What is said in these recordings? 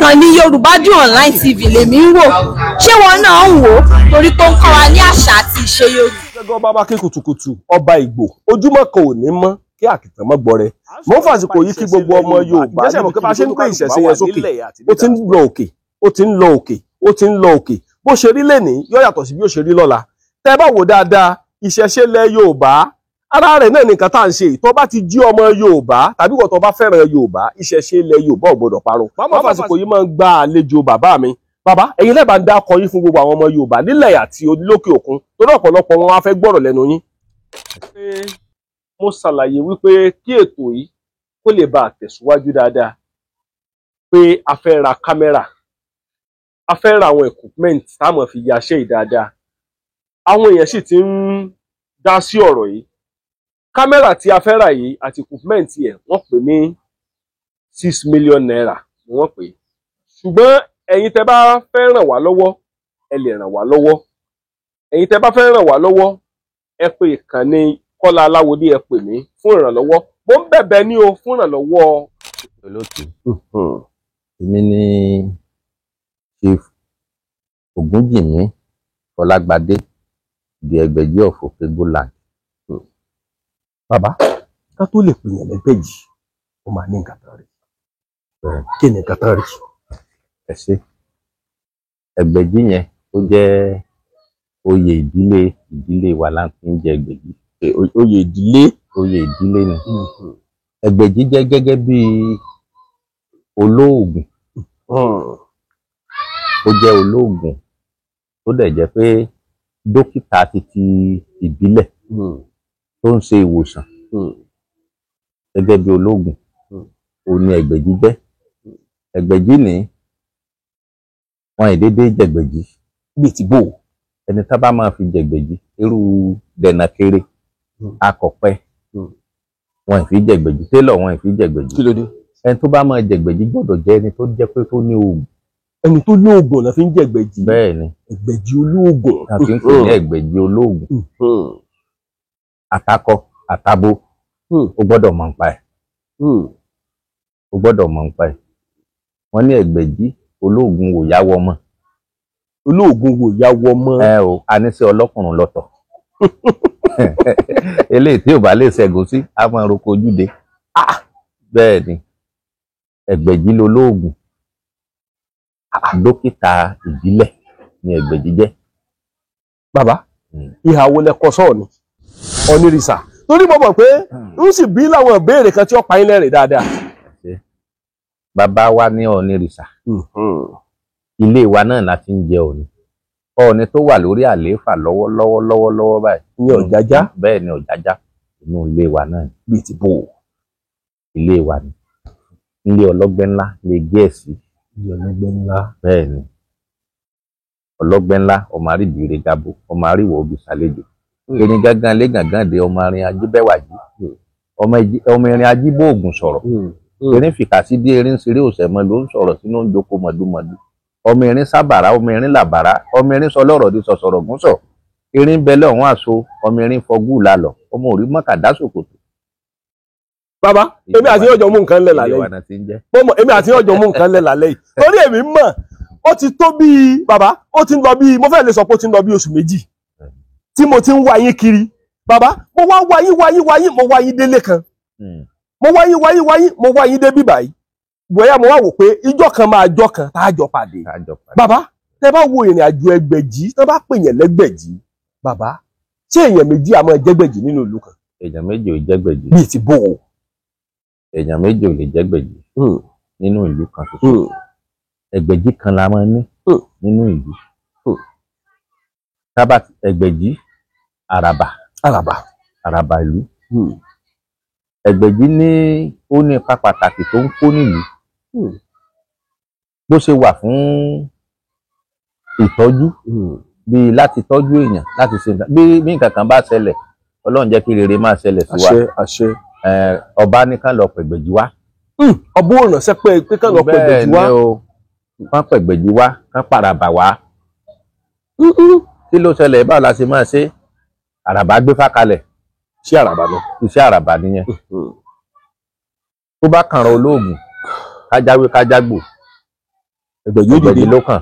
ìkànnì Yorùbá Dùn Online TV lèmi ń wò ṣé wọn náà ń wò torí tó ń kọ́ wa ní àṣà àti ìṣe Yorùbá. gẹ́gẹ́ ọba bá ké kùtùkùtù ọba Ìgbò ojúmọ́ kan ò ní mọ́ kí àkìtàn mọ́ gbọ́ rẹ̀ mo ń fàsìkò yìí kí gbogbo ọmọ Yorùbá níbi kí bá ṣe ń gbé ìṣẹ̀ṣe yẹn sókè ó ti ń lọ òkè ó ti ń lọ òkè ó ti ń lọ òkè bó ṣe rí lénìí yóò yàtọ̀ sí bí ó ṣe rí lọ́la tẹ́ bá wò dáadáa ìṣẹ̀ṣe lẹ̀ Yorùbá ara rẹ̀ náà nìkan tá à ń ṣe tó bá ti jí ọmọ Yorùbá tàbí wọ́n tó bá fẹ́ràn Yorùbá ìṣẹ̀ṣe ilẹ̀ Yorùbá ò gbọdọ̀ parun màmá fàsìkò yìí máa ń gba àlejò bàbá mi bàbá ẹ̀yin lẹ́bàá ń dákọ yín fún gbogbo àwọn ọmọ Yorùbá nílẹ̀ àti lókè òkun torí ọ̀pọ̀lọpọ̀ wọn wá fẹ́ gbọ́rọ̀ lẹ́nu yín. mo ṣàlàyé wípé kí ètò yìí kó lè bá tẹ̀síwájú dáadáa pé a fẹ́ ra kámẹ́rà a fẹ́ ra àwọn equipment táwọn fi yaṣẹ́ yìí dáadáa àwọn èèyàn sì ti ń dá sí ọ̀rọ̀ yìí kámẹ́rà tí a fẹ́ rà yìí àti equipment ẹ̀ wọ́n pè ní 6 million naira ni wọ́n pè ṣùgbọ́n ẹ̀yin tẹ́ bá fẹ́ ràn wá lọ́wọ́ ẹ lè ràn wá lọ́wọ́ ẹ̀yin tẹ́ bá fẹ́ ràn wá lọ́wọ́ ẹ pè ìkànnì Kọ́lá Aláwọdé ẹ pè mí fún ìrànlọ́wọ́ mo ń bẹ̀bẹ̀ ní o fún ìrànlọ́wọ́. olóòtú èmi ni Chief Ògúnjìmí Fọlágbadé di Ẹgbẹ̀jí of Òkègbóland. bàbá ká tó lè pè yàn lẹ́gbẹ̀jì ó máa ní nǹkan tán rí kí ni nǹkan tán rí. ẹ ṣé Ẹgbẹ̀jí yẹn ó jẹ́ oyè ìdílé wa la fi ń jẹ Ẹgbẹ̀jí. oyè ìdílé ni. Ẹgbẹ̀jí jẹ́ gẹ́gẹ́ bí olóògùn. ó jẹ́ olóògùn tó dẹ̀ jẹ́ pé dókítà titi ìbílẹ̀ tó ń ṣe ìwòsàn gẹ́gẹ́ bí olóògùn ó ní Ẹgbẹ̀jí jẹ́. Ẹgbẹ̀jí ní wọn ìdédé jẹ̀gbẹ̀jí bíi ti bò ẹni tá bá máa fi jẹ̀gbẹ̀jí irú Dẹ̀nàkéré Akọ̀pẹ wọn ìfi jẹ̀gbẹ̀jí Télọ̀ wọn ìfi jẹ̀gbẹ̀jí. kí ló dé. ẹni tó bá máa jẹ̀gbẹ̀jí gbọ́dọ̀ jẹ́ ẹni tó jẹ́ pé tó ní oògùn. ẹni tó ní oògùn la fi ń jẹ̀gbẹ̀jí. bẹ́ẹ̀ ni Ẹgbẹ̀jí olóògùn. a fi ń pè ní Ẹgbẹ̀jí olóògùn. Àtakọ àtabo ó gbọ́dọ̀ mọ̀ nípa ẹ̀. ó gbọ́dọ̀ mọ̀ nípa ẹ̀. wọ́n ní Ẹgbẹ̀jí olóògùn wò yá wọmọ. olóògùn wò yá wọmọ. ẹ o a ní sí ọlọ́kùnrin lọ́tọ̀. eléyìí tí ò bá lè ṣẹ́gun sí a máa roko ojúde. bẹ́ẹ̀ ni Ẹgbẹ̀jí lolóògùn dókítà ìbílẹ̀ ni Ẹgbẹ̀jí jẹ́. bàbá ìhà wo lẹ kọ sọ́ọ̀ ni onírìṣà torí mo mọ̀ pé ń sì bí láwọn ìbéèrè kan tí ó pa yín lẹ́rìn dáadáa. bàbá wa ní onírìṣà ilé wa náà la ti ń jẹ Ọọ̀ni. Ọọ̀ni tó wà lórí àlééfà lọ́wọ́ báyìí ní Ọ̀jájá. bẹ́ẹ̀ ni Ọ̀jájá inú ilé wa náà bíi ti bò ilé wa ni ilé ọlọ́gbẹ́ ńlá lè Gẹ̀ẹ́sì. ilé ọlọ́gbẹ́ ńlá. bẹ́ẹ̀ ni ọlọ́gbẹ́ ńlá ọmọ àríbìrè gabo ọmọ àríwọ̀ òbí sàlejò erin gángan lé gàngán de ọmọ arin ajíbẹ́wàjí ọmọ erin ajíbóògùn sọ̀rọ̀ erin fìkà sí dé erin ṣeré òsèmọ ló ń sọ̀rọ̀ sínú ń jókòó mọ̀dúmọ̀dú ọmọ erin sábàrá ọmọ erin làbàrá ọmọ erin sọ lọ́rọ̀ di sọ̀sọ̀rọ̀ gúnṣọ̀ erin bẹlẹ̀ ọ̀hún àṣọ ọmọ erin fọgú lálọ̀ ọmọ òrí mọ́kàdá sòkòtò. bàbá èmi àti ọjọ́ mú nǹkan lẹ̀ lálẹ́ yìí èmi àti ọjọ́ mú nǹkan lẹ̀ lálẹ́ yìí torí èmi mọ̀ ó ti tó bíi bàbá ó ti ń lọ bíi mo fẹ́ lè sọ pé ó ti ń lọ bíi oṣù méjì tí mo ti ń wá yín kiri bàbá mo wá wá yín mo wá yín délé kan mo wá yín mo wá yín dé bí báyìí bóyá mo wá wò pé ijọ́ kan máa jọ́ kan tá a jọ pàdé bàbá tẹ́ bá wo ìrìn àjò Ẹgbẹ̀jí tẹ́ bá pè yẹn lẹ́gbẹ̀jí bàbá ṣé èèyàn méjì àmọ́ jẹ́gbẹ̀jí nínú ìlú kan. èèyàn méjì ò jẹ́gbẹ̀jí. bíi ti bò ó. èèyàn méjì ò lè jẹ́gbẹ̀jí nínú ìlú kan tuntun. Ẹgbẹ̀jí kan la máa ní nínú ìlú. tábà Ẹgbẹ̀jí àràbà ìlú. Ẹgbẹ̀jí ní ó ní ipa pàtàkì tó ń kó nílùú. bó ṣe wà fún ìtọ́jú bíi láti tọ́jú èèyàn láti ṣe bí nǹkan kan bá ṣẹlẹ̀ Ọlọ́run jẹ́ kí rere máa ṣẹlẹ̀ sí wa. àṣẹ. ọba ní kán lọ pẹ̀gbẹ̀jí wá. ọba ò ránṣẹ́ pé kán lọ pẹ̀gbẹ̀jí wá. bẹ́ẹ̀ ni o kán pẹ̀gbẹ̀jí wá kán pàràbà wá. kí ló ṣẹlẹ̀ báwo la ṣe máa ṣe àràbà gbé fákalẹ̀. iṣẹ́ àràbà lọ. iṣẹ́ àràbà nìyẹn. tó bá kànràn olóògùn kájáwé kájágbò Ẹgbẹ̀jì ló kàn.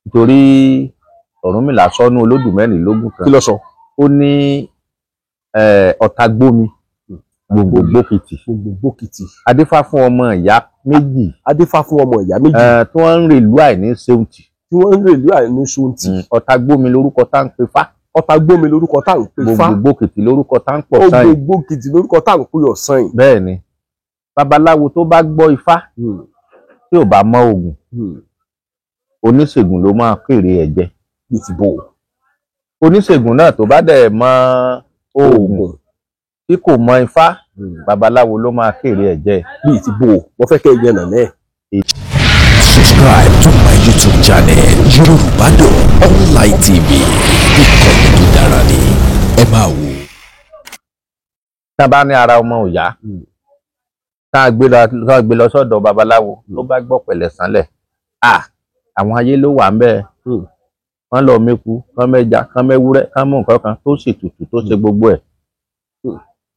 Nítorí Ọ̀rúnmìlà sọ́nú olódù mẹ́rìnlélógún kan. Kí ló sọ? Ó ní ọ̀tá gbómi gbòǹgbò gbókìtì. Adífá fún ọmọ ìyá méjì. Adífá fún ọmọ ìyá méjì. Tí wọ́n ń rèlú àìní ṣeun-tì. Ọ̀tá gbómi lórúkọ tá ń pe fá. Ọ̀tá gbómi lórúkọ tá ń pe fá. Gbòǹgbò gbókìtì lórúkọ tá ń pọ̀ sáyìn. Gbòǹgbò gbókìtì lórúkọ tá ń pè ọ̀sán. Bẹ́ẹ̀ ni babaláwo tó bá gbọ́ ifá tí ò bá mọ Ògún oníṣègùn ló máa kéré ẹ̀ jẹ. Oníṣègùn náà tó bá dẹ̀ mọ Ògún tí kò mọ ifá babaláwo ló máa kéré ẹ̀ jẹ. Bíi ti bò wọ́n fẹ́ kẹ́ ìyẹn nàná ẹ̀. Subscribe to my YouTube channel Yorùbádùn Online TV. Ìkànnì tó dára ni ẹ máa wò. Tá a bá ní ara ọmọ òyà tá a gbé lọ sọ́dọ̀ babaláwo ló bá gbọ́ pẹ̀lẹ́ sánlẹ̀ àwọn ayé ló wà ń bẹ́ẹ̀ wọ́n lọ méku kán mẹ́ja kán mẹ́wúrẹ́ kán mú nǹkan kan tó ṣètùtù tó ṣe gbogbo ẹ̀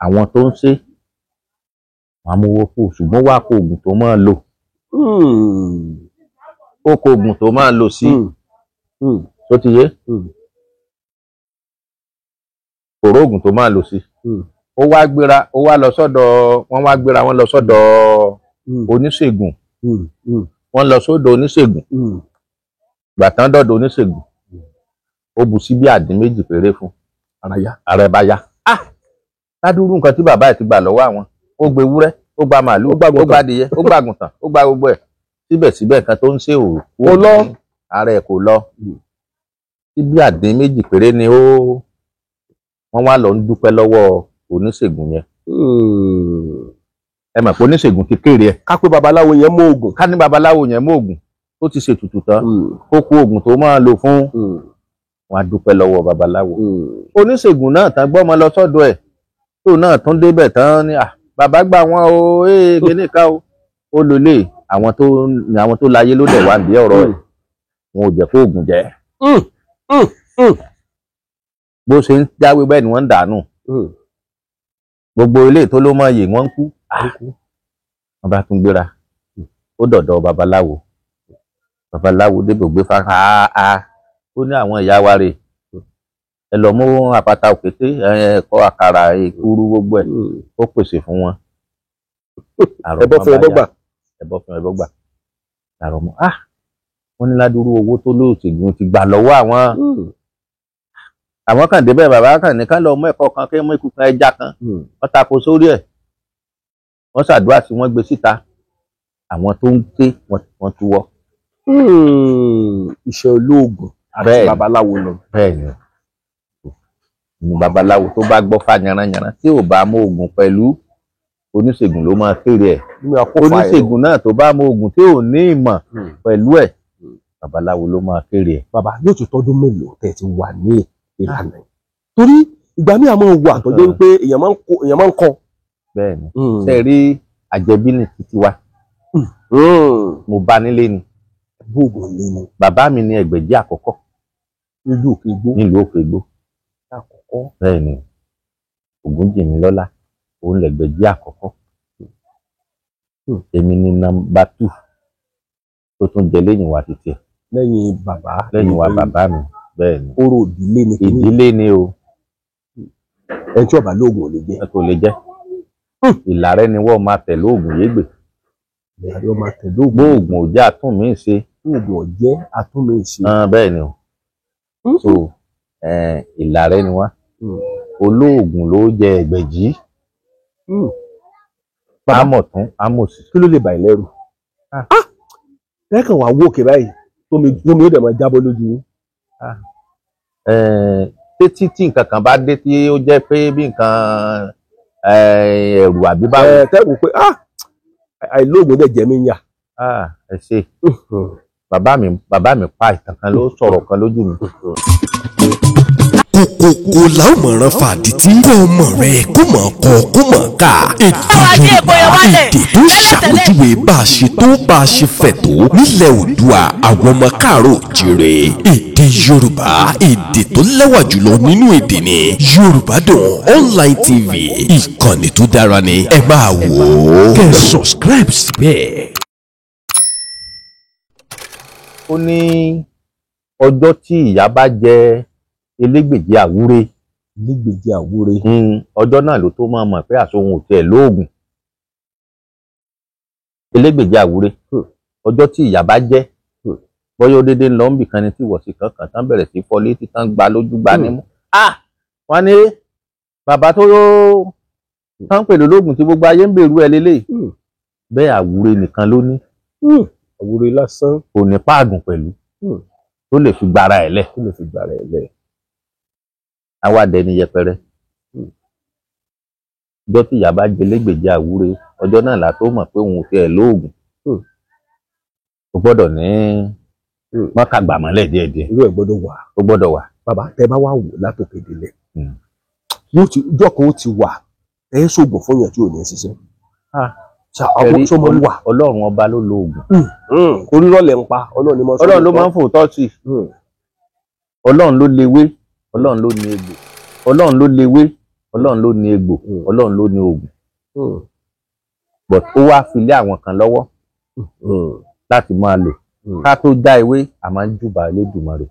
àwọn tó ń ṣe wọ́n mú owó kù ṣùgbọ́n wá kó oògùn tó máa lò ó kó oògùn tó máa lò sí tó ti yé kòró oògùn tó máa lò sí ó wá gbéra ó wá lọ sọ́dọ̀ wọ́n lọ sọ́dọ̀ oníṣègùn wọ́n lọ sọ́dọ̀ oníṣègùn gbàtán dọ̀dọ̀ oníṣègùn ó bù sí bí àdín méjì péré fún ara ẹ̀ bá yá ládùúrú nǹkan tí bàbá ẹ̀ ti gbà lọ́wọ́ àwọn ó gbé ewúrẹ́ ó gba màálù ó gba adìyẹ ó gba àgùntàn ó gba gbogbo ẹ̀ síbẹ̀síbẹ̀ nǹkan tó ń ṣe ò lọ ara ẹ̀ kò lọ sí bí àdín méjì péré ni wọ́n wá lọ ń dúpẹ́ lọ́wọ́ oníṣègùn yẹn ẹ mọ̀ pé oníṣègùn ti kéré ẹ̀. Ká pé babaláwo yẹn mọ Ògún. Ká ní babaláwo yẹn mọ Ògún ó ti ṣètùtù tán ó kó oògùn tó máa lò fún wọn á dúpẹ́ lọ́wọ́ babaláwo. Oníṣègùn náà tán gbọ́mọ lọ sọ́dọ̀ ẹ̀ tó náà tún débẹ̀ tán ní bàbá gbà wọ́n o kíní ká o ó lò lè àwọn tó láyé ló dẹ̀ wá ń bí ọ̀rọ̀ ẹ̀ wọn ò jẹ́ kó oògùn jẹ́. Bó ṣe ń jáwé bẹ́ẹ̀ ni wọ́n ń dànù gbogbo ilé tó ló mọ yè wọ́n ń kú wọ́n bá tún gbéra ó dọ̀dọ̀ babaláwo débò gbé fáká ó ní àwọn ìyá wa rè ẹ lọ mú àpáta òkété ẹ̀kọ́ àkàrà èkuru gbogbo ẹ̀ ó pèsè fún wọn. ẹbọ fún ẹbọgbà àrọ̀ mọ́ wọ́n ní ládùúrú owó tó lóòṣègùn ti gbà lọ́wọ́ àwọn kan débẹ̀ bàbá kan ní ká lọ mú ẹ̀kọ́ kan kí mú ikú kan ẹja kan wọ́n tako sórí ẹ̀ wọ́n ṣàdúrà sí wọ́n gbé síta àwọn tó ń ké wọ́n túwọ́. Iṣẹ́ olóògùn àti babaláwo lọ. Bẹ́ẹ̀ni ni babaláwo tó bá gbọ́ fá yanranyanran tí ò bá mú oògùn pẹ̀lú oníṣègùn ló máa kéré ẹ̀. Oníṣègùn náà tó bá mú oògùn tí ò ní ìmọ̀ pẹ̀lú ẹ̀ babaláwo ló máa kéré ẹ̀. Bàbá yóò tún tọ́dún mélòó tẹ́ ti wà ní ìlànà yìí torí ìgbà míì àmọ́ wà tó jẹ́ wípé èèyàn máa ń kọ́. Bẹ́ẹ̀ni ṣe rí àjẹbí ní títí wa mo bá nílé ni bàbá mi ní Ẹgbẹ̀jì àkọ́kọ́ nílùú Òkègbó bẹ́ẹ̀ni Ògúnjìmílọ́lá òun l'Ẹgbẹ̀jì àkọ́kọ́ èmi ní nọ́mbà 2 tó tún jẹ lẹ́yìn wa títí ẹ̀ lẹ́yìn wa bàbá mi bẹ́ẹ̀ni orò ìdílé ni o ẹni tí ọba lóògùn ò lè jẹ. ẹ kò lè jẹ ìlàrẹ ni wọ́n máa tẹ̀lé oògùn yégbè bóògùn ò jẹ́ àtúnmí ṣe oògùn ò jẹ́ àtúnmí ṣe. Bẹ́ẹ̀ ni o so ìlàrẹ ni wá olóògùn ló jẹ Ẹgbẹ̀jì amọ̀tún amòsì. Kí ló lè bà ẹ́ lẹ́rù? Lẹ́kàn wá wó òkè báyìí tómi ó dẹ̀ máa jábọ́ lójú yín. Tí nǹkan kan bá dé tí ó jẹ́ pé bí nǹkan ẹ̀rù àbí báwo. Tẹ́rù pé àìlóògùn dẹ̀ jẹ́ mi yà. Ẹ ṣe bàbá mi pa ìtàn kan ló sọ̀rọ̀ kan lójú mi. Kòkòkò láwùmọ̀ràn fàdítí kọ́ ọmọ rẹ̀ kó mọ̀ kọ́ kó mọ̀ ká. Èdè Yorùbá èdè tó ṣàpèjúwe bá a ṣe tó bá a ṣe fẹ̀ tó nílẹ̀ Oòduà àwọn ọmọ káàárọ̀ oòjíire. Èdè Yorùbá èdè tó lẹ́wà jùlọ nínú èdè ni Yorùbádùn Online TV. Ìkànnì tó dára ni ẹ máa wò ó. Kẹ́ ẹ subscribe síbẹ̀. ó ní ọjọ́ tí ìyá bá jẹ elégbèje àwúre. Elégbèje àwúre. Ọjọ́ náà ló tó máa mọ̀ pé àsohun ò tiẹ̀ lóògùn. Elégbèje àwúre. Ọjọ́ tí ìyá bá jẹ́ bọ́yọ́ dédé ń lọ ń bì kan ni tí ìwọ̀sí kankan tán bẹ̀rẹ̀ sí fọ́ létí tán gba lójú gba nímú. Wọ́n ní bàbá tó tán pè lólógùn tí gbogbo ayé ń bèrú ẹ lélẹ̀. Bẹ́ẹ̀ àwúre nìkan ló ní. Àwúre lásán. Kò ní páàgùn pẹ̀lú. Tó lè fi gbára ẹ̀ lẹ̀. Tó lè fi gbára ẹ̀ lẹ̀. Àwa dẹni yẹpẹrẹ. Ọjọ́ tí ìyá bá jẹ elégbèje àwúre ọjọ́ náà la tó mọ̀ pé òun ò tiẹ̀ lóògùn. Ó gbọ́dọ̀ ní mọ́kàgbà mọ́lẹ̀ díẹ̀díẹ̀. Irú ẹ̀ gbọ́dọ̀ wà. Ó gbọ́dọ̀ wà. Bàbá tẹ bá wà wò látòkè délẹ̀. Ìjọ kan ó ti wà ẹ ṣògùn fún yàn tí ò ní ṣiṣẹ́. Ṣàwọn sọmọ wà. Ọlọ́run ọba ló lo oògùn. Orírọ̀lẹ̀ ń pa Ọlọ́run ló máa ń fòótọ́ sí. Ọlọ́run ló lewé Ọlọ́run ló ní egbò. Ọlọ́run ló lewé Ọlọ́run ló ní egbò. Ọlọ́run ló ní oògùn. But ó wá fi lé àwọn kan lọ́wọ́ láti máa lò. Ká tó já ewé a máa ń júbà Elédùmarè.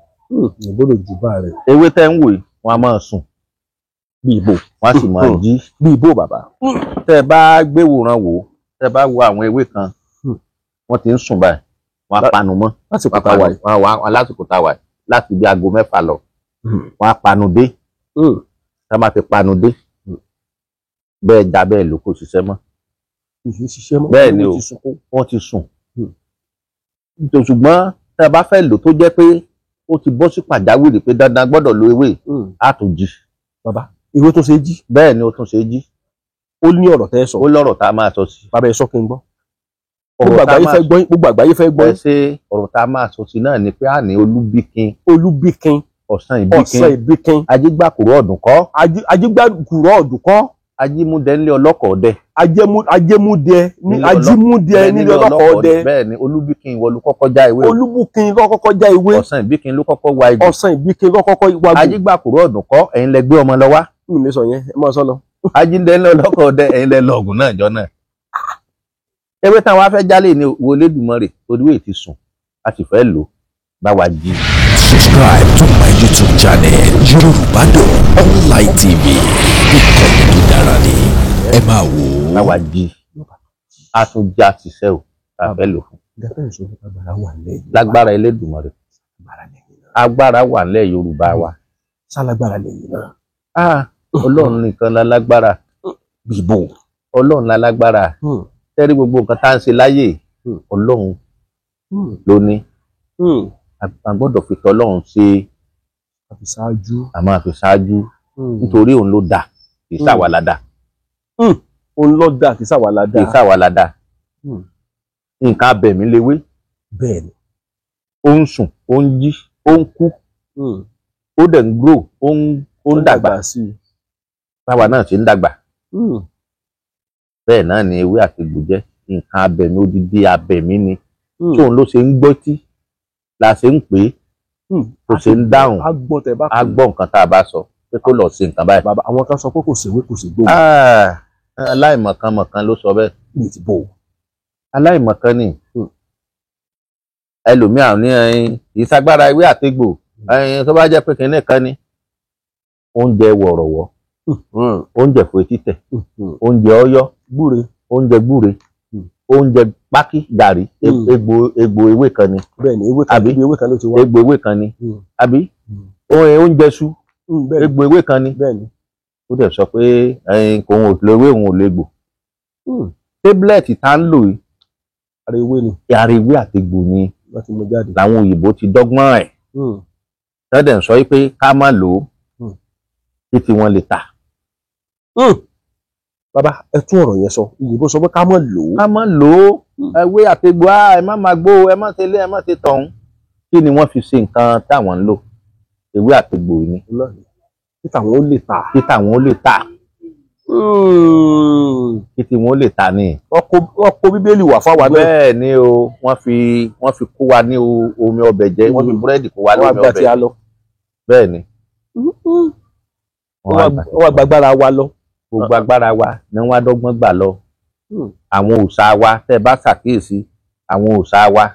Ìgbọ́dọ̀ júbà rẹ̀. Ewé tẹ́ ń wò yìí wọ́n á máa sùn bí ìbò wọ́n á sì máa jí bí ìbò bàbá. Tẹ́ bá gbéwòrán wò ó tẹ́ bá wo àwọn ewé kan wọ́n ti ń sùn báyìí wọ́n á panu mọ́ lásìkò tá a wà láti bí aago 6 lọ wọ́n á panu dé tá a máa fi panu dé bẹ́ẹ̀ já bẹ́ẹ̀ ló kò ṣiṣẹ́ mọ́. Bẹ́ẹ̀ ni o wọ́n ti sùn. Ṣùgbọ́n tá a bá fẹ́ lò tó jẹ́ pé ó ti bọ́ sí pàjáwìrì pé dandan gbọ́dọ̀ lo ewé á tún jí. Bàbá ewé tó ṣe jí. Bẹ́ẹ̀ ni ó tún ṣe jí. Ó ní ọ̀rọ̀ tẹ́ ẹ sọ. Ó lọ́rọ̀ tá a máa sọ sí. Bàbá ẹ sọ kí n gbọ́. Gbogbo àgbáyé fẹ́ gbọ́. Ẹ ṣe ọ̀rọ̀ tá a máa sọ sí náà ni pé a ní olúbíkin. Olúbíkin. Ọ̀sán ìbíkin. Ajígbàkúrọ̀ ọ̀dùn kọ́. Ajígbàkúrọ̀ ọ̀dùn kọ́. Ajímúdẹ nílé ọlọ́kọ̀ ọdẹ. Ajímúdẹ nílé ọlọ́kọ̀ ọdẹ. Bẹ́ẹ̀ ni olúbíkin ìwọ ló kọ́kọ́ já ewé. Olúbíkin ló kọ́kọ́ já ewé. Ọ̀sán ìbíkin ló kọ́kọ́ wá egbò. Ọ̀sán ìbíkin ló kọ́kọ́ wá egbò. Ajígbàkúrọ̀ ọ̀dùn kọ́ ẹ̀yin lẹ gbé ọmọ lọ wá. Mi sọ yẹn ẹ máa sọ lọ. Ajíndẹ nílé ọlọ́kọ̀ ọdẹ ẹ̀yin lẹ lọ ọ̀gùn náà jọ náà. Ewé táwọn afẹ́ jálè ní wo Elédùmarè oríwé ti sùn a sì fẹ́ lò bá wa jí. Subscribe to my YouTube channel Yorùbádùn Online TV. Ìkànnì tó dára ni ẹ máa wò ó. Bá wa jí a tún já ṣiṣẹ́ o a fẹ́ lò fún. Lágbára Elédùmarè agbára wà nílẹ̀ Yorùbá wa. Sálágbára lẹ́yìn náà. Ọlọ́run nìkan la lágbára. Bíbò. Ọlọ́run la lágbára. Tẹ́rí gbogbo nǹkan tá à ń ṣe láyè Ọlọ́run ló ní. A gbọ́dọ̀ fi tọ́lọ́run ṣe a máa fi ṣáájú nítorí òun ló dá kì í ṣàwa la dá. Òun ló dá kì í ṣàwa la dá. Kì í ṣàwa la dá. Nǹkan abẹ̀mí lewé. Bẹ́ẹ̀ ni. Ó ń sùn ó ń jí ó ń kú ó dẹ̀ ń grow ó ń dàgbà báwa náà ṣe ń dàgbà. Bẹ́ẹ̀ náà ni ewé àti egbò jẹ́ nǹkan abẹ̀mí odidi abẹ̀mí ni tí òun ló ṣe ń gbọ́ tí la ṣe ń pè é kò ṣe ń dáhùn á gbọ́ nǹkan tá a bá sọ pé kó lọ ṣe nǹkan báyìí. Bàbá àwọn kan sọ pé kò ṣèwé kò ṣègbò. Aláìmọ̀kan mọ̀kan ló sọ bẹ́ẹ̀. Ní ti bò. Aláìmọ̀kan ni ẹlòmíràn ní ìsagbára ewé àtegbò tó bá jẹ́ pé kìnìún kan ni oúnjẹ wọ̀rọ̀wọ̀ oúnjẹ fún etí tẹ̀ oúnjẹ ọ̀yọ́ gbúre oúnjẹ gbúre oúnjẹ pákí gàrí egbò ewé kan ni. Bẹ́ẹ̀ni ewé kan ló ti wá. Egbò ewé kan ni àbí oúnjẹ ṣu egbò ewé kan ni. Bẹ́ẹ̀ni. Ó dẹ̀ sọ pé òun ò lo ewé òun ò lo egbò. Tábìlẹ̀tì tá ń lò yìí ara ewé ni. Ara ewé àtegbò ni làwọn òyìnbó ti dọ́gbọ́n ẹ̀. Tọ́dẹ̀ ń sọ pé ká má lò ó kí tí wọ́n lè tà. Bàbá ẹ tún ọ̀rọ̀ yẹn sọ òyìnbó sọ pé ká má lò ó. Ká má lò ó ewé àtegbò ẹ má máa gbó ẹ má ṣe lé ẹ má ṣe tọ̀hún. Kí ni wọ́n fi ṣe nǹkan táwọn ń lò ewé àtegbò yìí ni. Kí táwọn ó lè tà. Kí táwọn ó lè tà. Kí tí wọ́n lè tà ni. Wọ́n kó Bíbélì wá fáwa náà. Bẹ́ẹ̀ ni o wọ́n fi kó wa ní omi ọbẹ̀ jẹ wọ́n fi búrẹ́dì kó wa ní omi ọbẹ̀ jẹ. Bẹ́ẹ̀ ni. Wọ́n gbàgbára wa lọ. Gbogbo agbára wa ni wọ́n á dọ́gbọ́n gbà lọ. Àwọn òòṣà wa tẹ́ bá ṣàkíyèsí àwọn òòṣà wa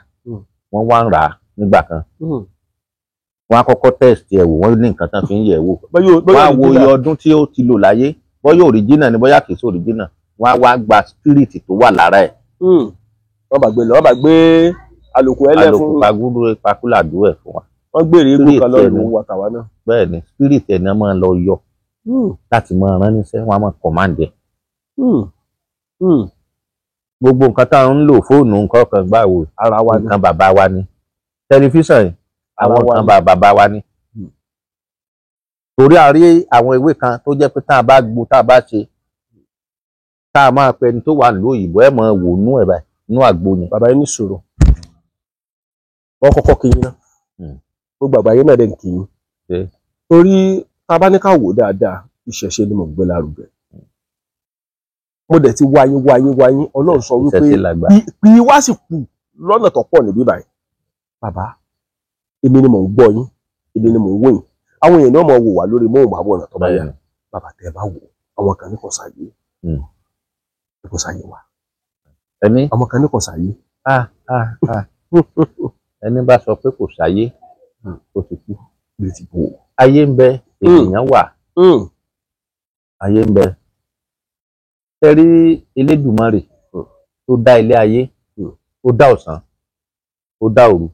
wọ́n wá ń rà á nígbà kan wọ́n á kọ́kọ́ test ẹ̀ wò wọ́n ní nǹkan tán fi ń yẹ̀ wò wọ́n á wo iye ọdún tí ó ti lò láyé bóyá original ni bóyá kìí sí original wọ́n á wá gba spirit tó wà lára ẹ̀. wọ́n bá gbé àlòkù ẹlẹ́ fún àlòkù pakúlàdú ẹ̀ fún wa. wọ́n gbèrè eégún kan lọ́dún wa tàwa náà. bẹ́ẹ̀ ni spirit ẹ̀ náà máa lọ yọ láti máa rán níṣẹ́ wọ́n á máa command ẹ̀. gbogbo nǹkan tá à ń lò fóònù nǹkan kan gbáwo ara wa nǹkan bàbá wa ni tẹlifíṣàn yìí àwọn nǹkan bàbá wa ni. torí a rí àwọn ewé kan tó jẹ́ pé tá a bá gbó tá a bá ṣe tá a máa pẹ ẹni tó wà nílùú òyìnbó ẹ̀ máa wò nú ẹ̀ báyìí nú àgbo yẹn. bàbá yín ní ìṣòro wọ́n kọ́kọ́ kí yín náà gbogbo àgbáyé náà dẹ̀ ń kí yín torí tá a bá ní ká wò dáadáa ìṣẹ̀ṣe ni mò ń gbé lárugẹ. mo dẹ̀ ti wáyé ọlọ́run sọ wípé pí wá sì kù lọ́nà tó pọ̀ níbí báyìí. bàbá èmi ni mò ń gbọ́ yín èmi ni mò ń wò yín àwọn èèyàn náà mọ̀ wò wá lórí móhùnmáwòrán tó bá yà bàbá tẹ́ ẹ bá wò àwọn kan ní kò sáyé wa àwọn kan ní kò sáyé. ẹni bá sọ pé kò sáyé ó ti kú ayé ń bẹ èèyàn wà ayé ń bẹ tẹ́rí Elédùmarè tó dá ilé ayé ó dá ọ̀sán ó dá òru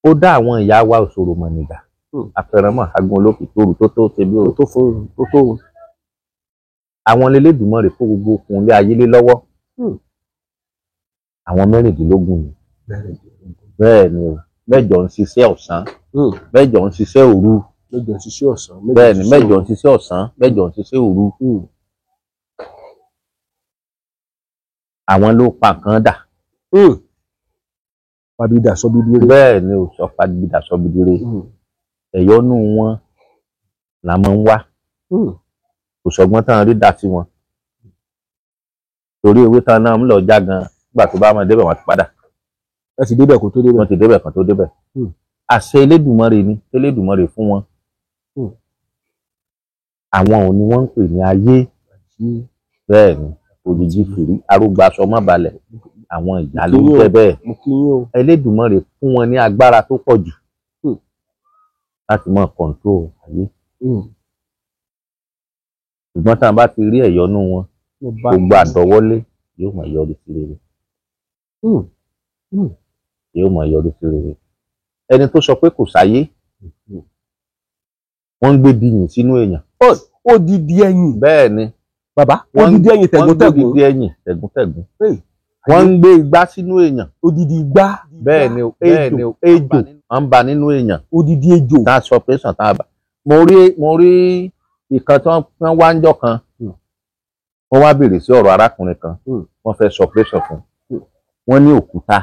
ó dá àwọn ìyá wa òṣòro mọ̀nìgà àfẹ̀rẹ̀mọ̀ agun olókì tóru tó tó ṣe bí òru tó tó àwọn Elédùmarè kó gbogbo okùn ilé ayé lé lọ́wọ́ àwọn 16 ni bẹ́ẹ̀ ni o 8 ń ṣiṣẹ́ ọ̀sán 8 ń ṣiṣẹ́ òru 8 ń ṣiṣẹ́ ọ̀sán bẹ́ẹ̀ ni 8 ń ṣiṣẹ́ ọ̀sán 8 ń ṣiṣẹ́ òru àwọn ló pa kan dà pàbídà sọ́bídìrẹ́ bẹ́ẹ̀ ni o sọ pàbídà sọ́bídìrẹ́ ẹ̀yọ́nú wọn là máa ń wá kò sọgbọ́n tán rí dà sí wọn torí ewé tán náà ń lọ já gan nígbà tó bá máa débẹ̀ wọ́n ti padà. ẹ ti débẹ̀ kó tó débẹ̀. wọ́n ti débẹ̀ kan tó débẹ̀. àṣẹ Elédùmarè ni Elédùmarè fún wọn. àwọn ò ní wọ́n ń pè ní ayé bẹ́ẹ̀ ni òjijì fìrí arúgbó aṣọ má balẹ̀ àwọn ìyá ló ń jẹ́ bẹ́ẹ̀. Elédùmarè fún wọn ní agbára tó pọ̀ jù láti máa control ayé. ṣùgbọ́n tá a bá ti rí ẹ̀yọ́nú wọn gbogbo àdọ́wọ́lé yóò máa yọrí sí rere. yóò máa yọrí sí rere. ẹni tó sọ pé kò sáyé wọ́n ń gbé diyìn sínú èèyàn. ó di di ẹ̀yìn. bẹ́ẹ̀ ni. bàbá ó di di ẹ̀yìn tẹ̀gúntẹ̀gún. wọ́n ń gbé di ẹ̀yìn tẹ̀gúntẹ̀gún. wọ́n ń gbé igbá sínú èèyàn. odidi igbá. bẹ́ẹ̀ ni ejò wọ́n ń ba nínú èèyàn. odidi ejò. tá a sọ pé sàn tá a bá. mo rí ìkan tí wọ́n wá ń jọ kan wọ́n wá béèrè sí ọ̀rọ̀ arákùnrin kan wọ́n fẹ́ sọ pé sọ fún wọ́n ní òkúta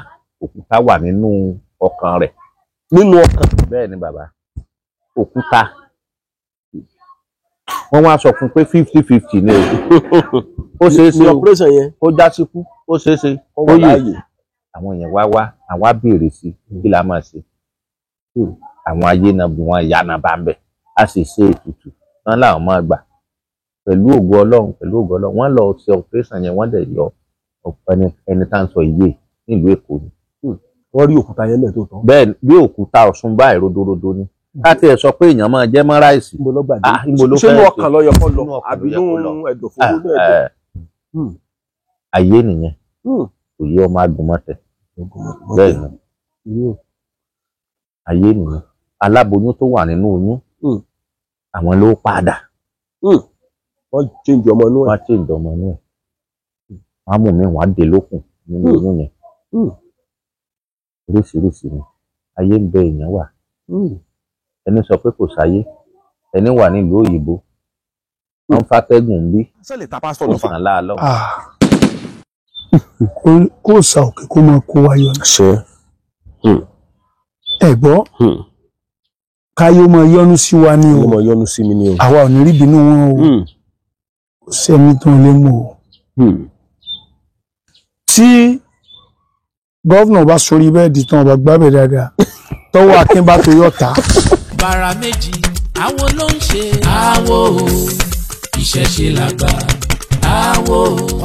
wà nínú ọkàn rẹ̀. nínú ọkàn. bẹ́ẹ̀ ni bàbá òkúta wọ́n wá sọ fún pé 50-50 ni ó ṣeé ṣe operation yẹn ó já síkú ó ṣeé ṣe ó yè àwọn èèyàn wá àwa béèrè sí kí la máa ṣe àwọn ayé náà bí wọn ìyá náà bá ń bẹ a sì ṣe ètùtù náà làwọn máa gbà pẹ̀lú ògo Ọlọ́run wọ́n lọ ṣe operation yẹn wọ́n dẹ̀ yọ ẹni tá à ń sọ ìwé nílùú Èkó ni. wọ́n rí òkúta yẹn lẹ́ẹ̀ tó tán. bẹ́ẹ̀ bí òkúta Ọ̀ṣun báyìí ródóródó ni káàtì ẹ̀ sọ pé èèyàn máa jẹ́ mọ́ ráìsì. níbo ló fẹ́ ṣe ọkàn lọ yẹ kọ́ lọ àbí nínú ẹ̀dọ̀fóró náà. ayé nìyẹn kò yẹ ọmọ agùnmọ́tẹ̀ bẹ́ẹ̀ ni ayé nìyẹn aláboyún tó wà nínú oyún àwọn ló padà. wọ́n change ọmọ inú ẹ̀. wọ́n change ọmọ inú ẹ̀ wọ́n á mú mi wọ́n á dé lókun nínú oyún yẹn oríṣiríṣi ni ayé ń bẹ èèyàn wà. ẹni sọ pé kò sáyé ẹni wà nílùú òyìnbó wọ́n fàtẹ́gùn bí kò sàn láàlọ́. kó sa òkè kó máa kó wa yọ ṣe ẹ gbọ́ káyọ̀ máa yọ́nú sí wa ní o máa yọ́nú sí mi ní o àwa ò ní rí bínú wọn o kò sẹ́ni tó lè mú o. tí gọ́vnà bá sórí bẹ́ẹ̀dì tán ọba gbábẹ́ dáadáa tọ́wọ́ Akin bá tó yọ̀ta. bàrà méjì àwọn ló ń ṣe àwo ìṣẹ̀ṣe làgbà àwo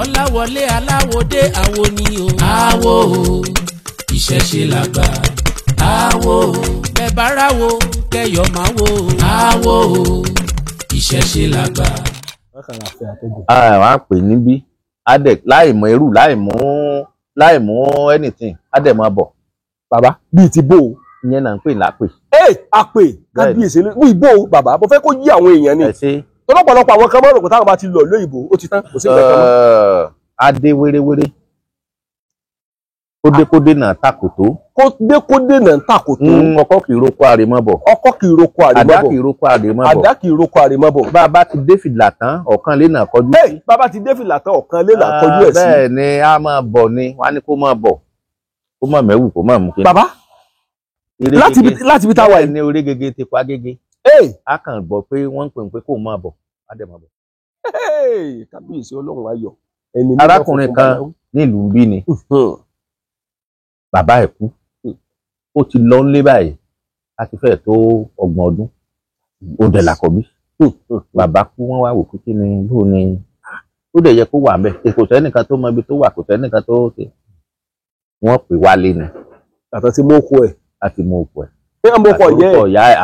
ọláwọlé aláwọdé àwo ni o àwo ìṣẹ̀ṣe. ìṣẹ̀ṣe làgbà. Àwo bẹ́ẹ̀ bá ráwo kẹyọ̀ máa wo. Àwo ìṣẹ̀ṣe làgbà. Àwọn àpè níbí adẹ láì mọ irú láì mú anything adẹ máa bọ̀. bàbá bíi ti bò ó. ìyẹn náà ń pè lápè. àpè kábíyèsí bí ìbò bàbá mo fẹ́ kó yí àwọn èèyàn ni. ẹ ṣe tọ́lọ́pọ̀lọpọ̀ àwọn kan mọ́ rò pé táwọn bá ti lọ lóyìnbó ó ti tán kò sí nǹkan kan mọ́. adé wéréwéré kódékódé náà tàkòtó. kódékódé náà tàkòtó. ọkọ kì í roko àrèmọ́bọ̀. ọkọ kì í roko àrèmọ́bọ̀. àdá kì í roko àrèmọ́bọ̀. àdá kì í roko àrèmọ́bọ̀. bá a bá ti dé fìlà tán ọ̀kan lé náà kọjú sí. bàbá ti dé fìlà tán ọ̀kan lé náà kọjú ẹ̀ sí. bẹ́ẹ̀ ni a máa bọ̀ ni wọ́n á ní kó máa bọ̀ kó máa mẹ́wù kó máa mú kí. bàbá láti bí táwa yìí. ní orí gègé ti pa gègé. a kàn gbọ́ pé wọ́n ń pè pé kó máa bọ̀ á dẹ̀ máa bọ̀. kábíyèsí ọlọ́run ayọ̀. arákùnrin kan nílùú bí ni bàbá ẹ̀ kú ó ti lọ nílé báyìí láti fẹ́ẹ̀ tó 30 ọdún ó dẹ̀ làkọ̀bí. bàbá kú wọ́n wá wò pé kí ni bó ni ó dẹ̀ yẹ kó wà bẹ́ẹ̀ kò sẹ́nìkan tó mọ ibi tó wà kò sẹ́nìkan tó ṣe wọ́n pè wálé ni. àtọ̀ tí mo kọ ẹ̀. àti mo kọ ẹ̀. ṣé mo kọ yẹ ẹ̀. ọ̀yá ẹ̀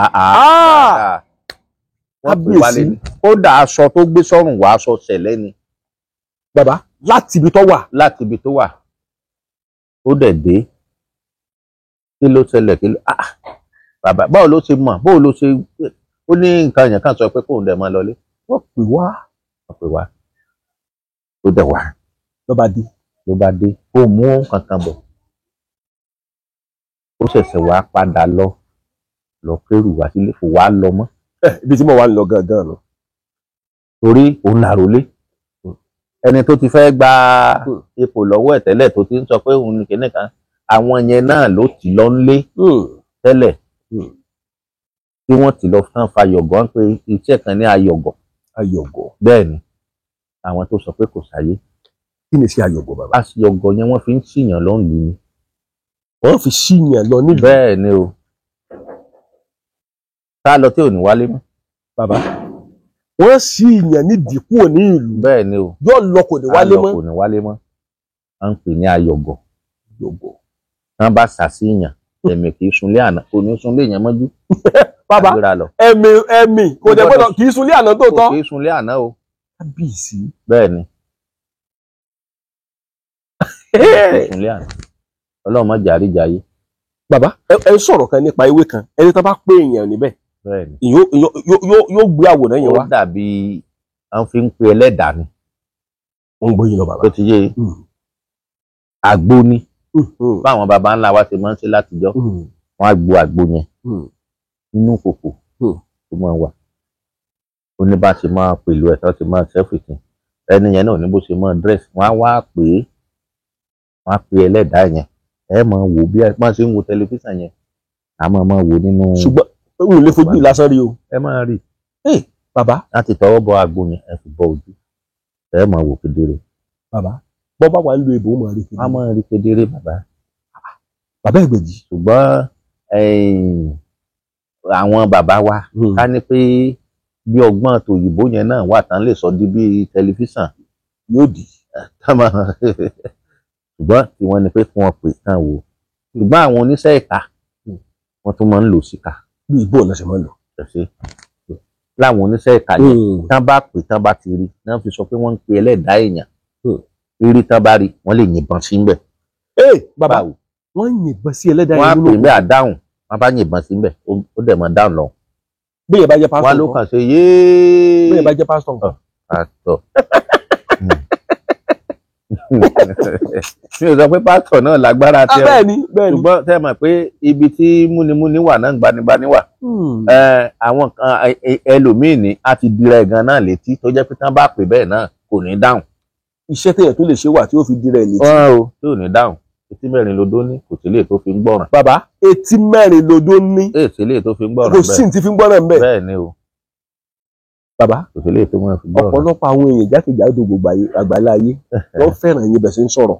wọ́n pè wálé ni. kódà aṣọ tó gbé sọ́rùn wá aṣọ ṣẹlẹ̀ ni. bàbá láti ibi tó wà. láti ibi tó wà ó dẹ̀ dé kí ló ṣẹlẹ̀ kí ló bàbá báwo ló ṣe mọ̀ báwo ló ṣe ó ní nǹkan yẹn kan sọ pé kóun dẹ̀ máa lọlé. wọ́n pè wá. ó dẹ̀ wá. ló bá dé kó mú kankan bọ̀ ó ṣẹ̀ṣẹ̀ wá padà lọ kérù wá sílé kò wá lọ mọ́. ibi tí mo wà ń lọ gangan lọ. torí òun làrólé ẹni tó ti fẹ́ gba ipò lọ́wọ́ ẹ̀ tẹ́lẹ̀ tó ti ń sọ pé òun ní kíní kan àwọn yẹn náà ló ti lọ nlé tẹ́lẹ̀ tí wọ́n ti lọ fún fayọ̀gọ́ pé iṣẹ́ kan ní ayọ̀gọ̀. bẹ́ẹ̀ ni àwọn tó sọ pé kò sáyé. kí ni sí ayọ̀gọ̀ bàbá. ayọ̀gọ̀ yẹn wọ́n fi ń ṣìyàn lọ nílùú ni. wọ́n fi ṣìyàn lọ nílùú. bẹ́ẹ̀ ni o tá a lọ tí ò ní wálé mọ́. bàbá wọ́n ṣìyàn nídìí kúrò ní ìlú. bẹ́ẹ̀ ni o yóò lọ kò ní wálé mọ́. kò ní wálé mọ́ à ń pè ní ayọ̀gọ̀. wọ́n bá ṣàṣìyàn ẹ̀mí kì í sunlé àná kò ní sunlé yẹn mọ́jú. bàbá ẹ̀mí kò dẹ̀ gbọ́dọ̀ kì í sunlé àná tó tọ́. kì í sunlé àná o. kábíyèsí. bẹ́ẹ̀ ni sunlé àná ọlọ́run má jàrí jayé. bàbá ẹ sọ̀rọ̀ kan nípa ewé kan ẹni tó bá pé èèyàn níbẹ̀ yóò gbé àwòrán yẹn wá. ó dàbí à ń fi ń pe ẹlẹ́dàá ni. ó ń gbóyin lọ bàbá. tó ti yé àgbo ni báwọn baba ńlá wa ti máa ń ṣe látijọ́ wọ́n á gbo àgbo yẹn nínú kòkò tó máa wà ó ní bá ṣe máa pèlú ẹ̀ tó ti máa ṣẹ́fìtì ẹni yẹn náà ní bó ṣe máa dírẹ́sì wọ́n á wá pè é wọ́n á pe ẹlẹ́dàá yẹn ẹ máa wò bí ẹ máa ṣe ń wo tẹlifíṣàn yẹn a máa wò nínú. ṣùgbọ́n òun ò lè fojú ìlàsán rí o. ẹ máa rí bàbá láti tọwọ́ bọ àgbo yẹn ẹ fi bọ ojú ẹ máa wò kedere. bàbá bọ́ bá wà ń lo èbó máa rí kedere. a máa rí kedere bàbá. bàbá Ìgbèjì. ṣùgbọ́n àwọn bàbá wa ká ní pé bí ọgbọ́n tòyìnbó yẹn náà wà tán lè sọ di bí tẹlifíṣàn yóò dì. ṣùgbọ́n tí wọ́n ní pé kí wọ́n pè kán wò ṣùgbọ́n àwọn oníṣẹ́ ìka wọ́n tún máa ń lò síkà. bí ìbò ọ̀nà ṣe máa ń lò. láwọn oníṣẹ́ ìka yẹn tán bá pè tán bá ti rí náà fi sọ pé wọ́n ń pe ẹlẹ́dàá èèyàn rírí tán bá rí wọ́n lè yìnbọn sí ń bẹ̀. bàbá wọ́n yìnbọn sí ẹlẹ́dàá èèyàn. wọ́n á pè bẹ́ẹ̀ àdáhùn wọ́n bá yìnbọn sí ń bẹ̀ ó dẹ̀ máa dáhùn lọ. bí yẹn bá jẹ́ pásítọ̀ wọ́n ló kàn ṣe yéé. bí yẹn bá jẹ́ pásítọ̀. pásítọ̀ mi ò sọ pé pásítọ̀ náà lágbára tẹ bẹ́ẹ̀ ni ṣùgbọ́n tẹ mọ̀ pé ibi tí múnimúni wà náà gbanibani wà àwọn kan ẹlòmíì ní a ti dira ẹ̀gàn náà létí tó jẹ́ pé tán bá pè bẹ́ẹ̀ náà kò ní dáhùn. iṣẹ́ téèyàn tó lè ṣe wà tí ó fi dira ẹ̀ létí. o tí ò ní dáhùn etí mẹ́rin lodó ní kò sí lè tó fi ń gbọ́ràn. bàbá etí mẹ́rin lodó ní. èsì lè tó fi ń gbọ́ràn bẹ́ẹ̀ kò sí ní ti fi ń gbọ́ràn bẹ́ẹ̀. bẹ́ẹ̀ ni o. bàbá kò sí lè tó máa fi gbọ́ràn. ọ̀pọ̀lọpọ̀ àwọn èèyàn jákèjádò gbogbo àgbáńlá ayé wọ́n fẹ́ràn yín bẹ̀ sí ń sọ̀rọ̀.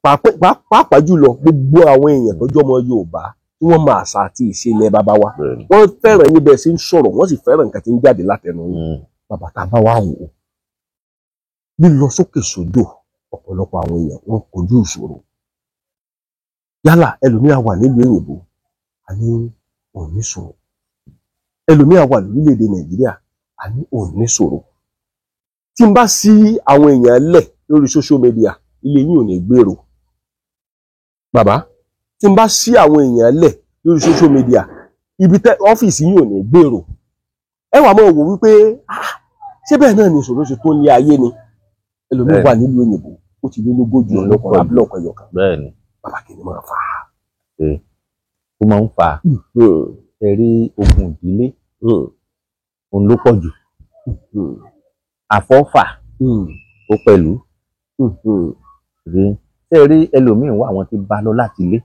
pàápàá jùlọ gbogbo àwọn èèyàn tó jọmọ Yorùbá tí wọ́n máa àṣà àti ìṣe ilẹ̀ bàbá wa wọ́n fẹ́ràn yín bẹ̀ sí ń sọ̀rọ̀ wọ́n sì fẹ́ràn nǹkan tí ń jáde látẹnu yín. bàbá tá a bá wà wò ó lílọ sókè sódò ọ̀pọ̀lọpọ̀ àwọn èèyàn wọ́n kojú ìṣòro yálà ẹlòmíà wà nílùú òyìnbó a ní òní sọ̀rọ̀, ẹlòmíà wà lórílẹ̀-èdè Nàìjíríà a ní òní sọ̀rọ̀. Tí n bá sí àwọn èèyàn lẹ̀ lórí social media ilé yín ò ní gbèrò. Bàbá, tí n bá sí àwọn èèyàn lẹ̀ lórí social media ibi tẹ ọ́fíìsì yín ò ní gbèrò. Ẹ wá máa wò wípé ṣé bẹ́ẹ̀ náà ni ìṣòro ṣe tó ní ayé ni. Ẹlòmíì wà nílùú òyìnbó ó ti lé lógójì ọlọ́kọ̀ abúlọ̀kọ̀ ẹ̀yọ̀kan. Bẹ́ẹ̀ni. Bàbá kì í máa fà á. Ó máa ń fà á. Ẹ rí ogun ìdílé òun ló pọ̀ jù. Àfọ́fà ó pẹ̀lú. Ṣé ẹ rí ẹlòmíì wá àwọn tí bá lọ láti ilé.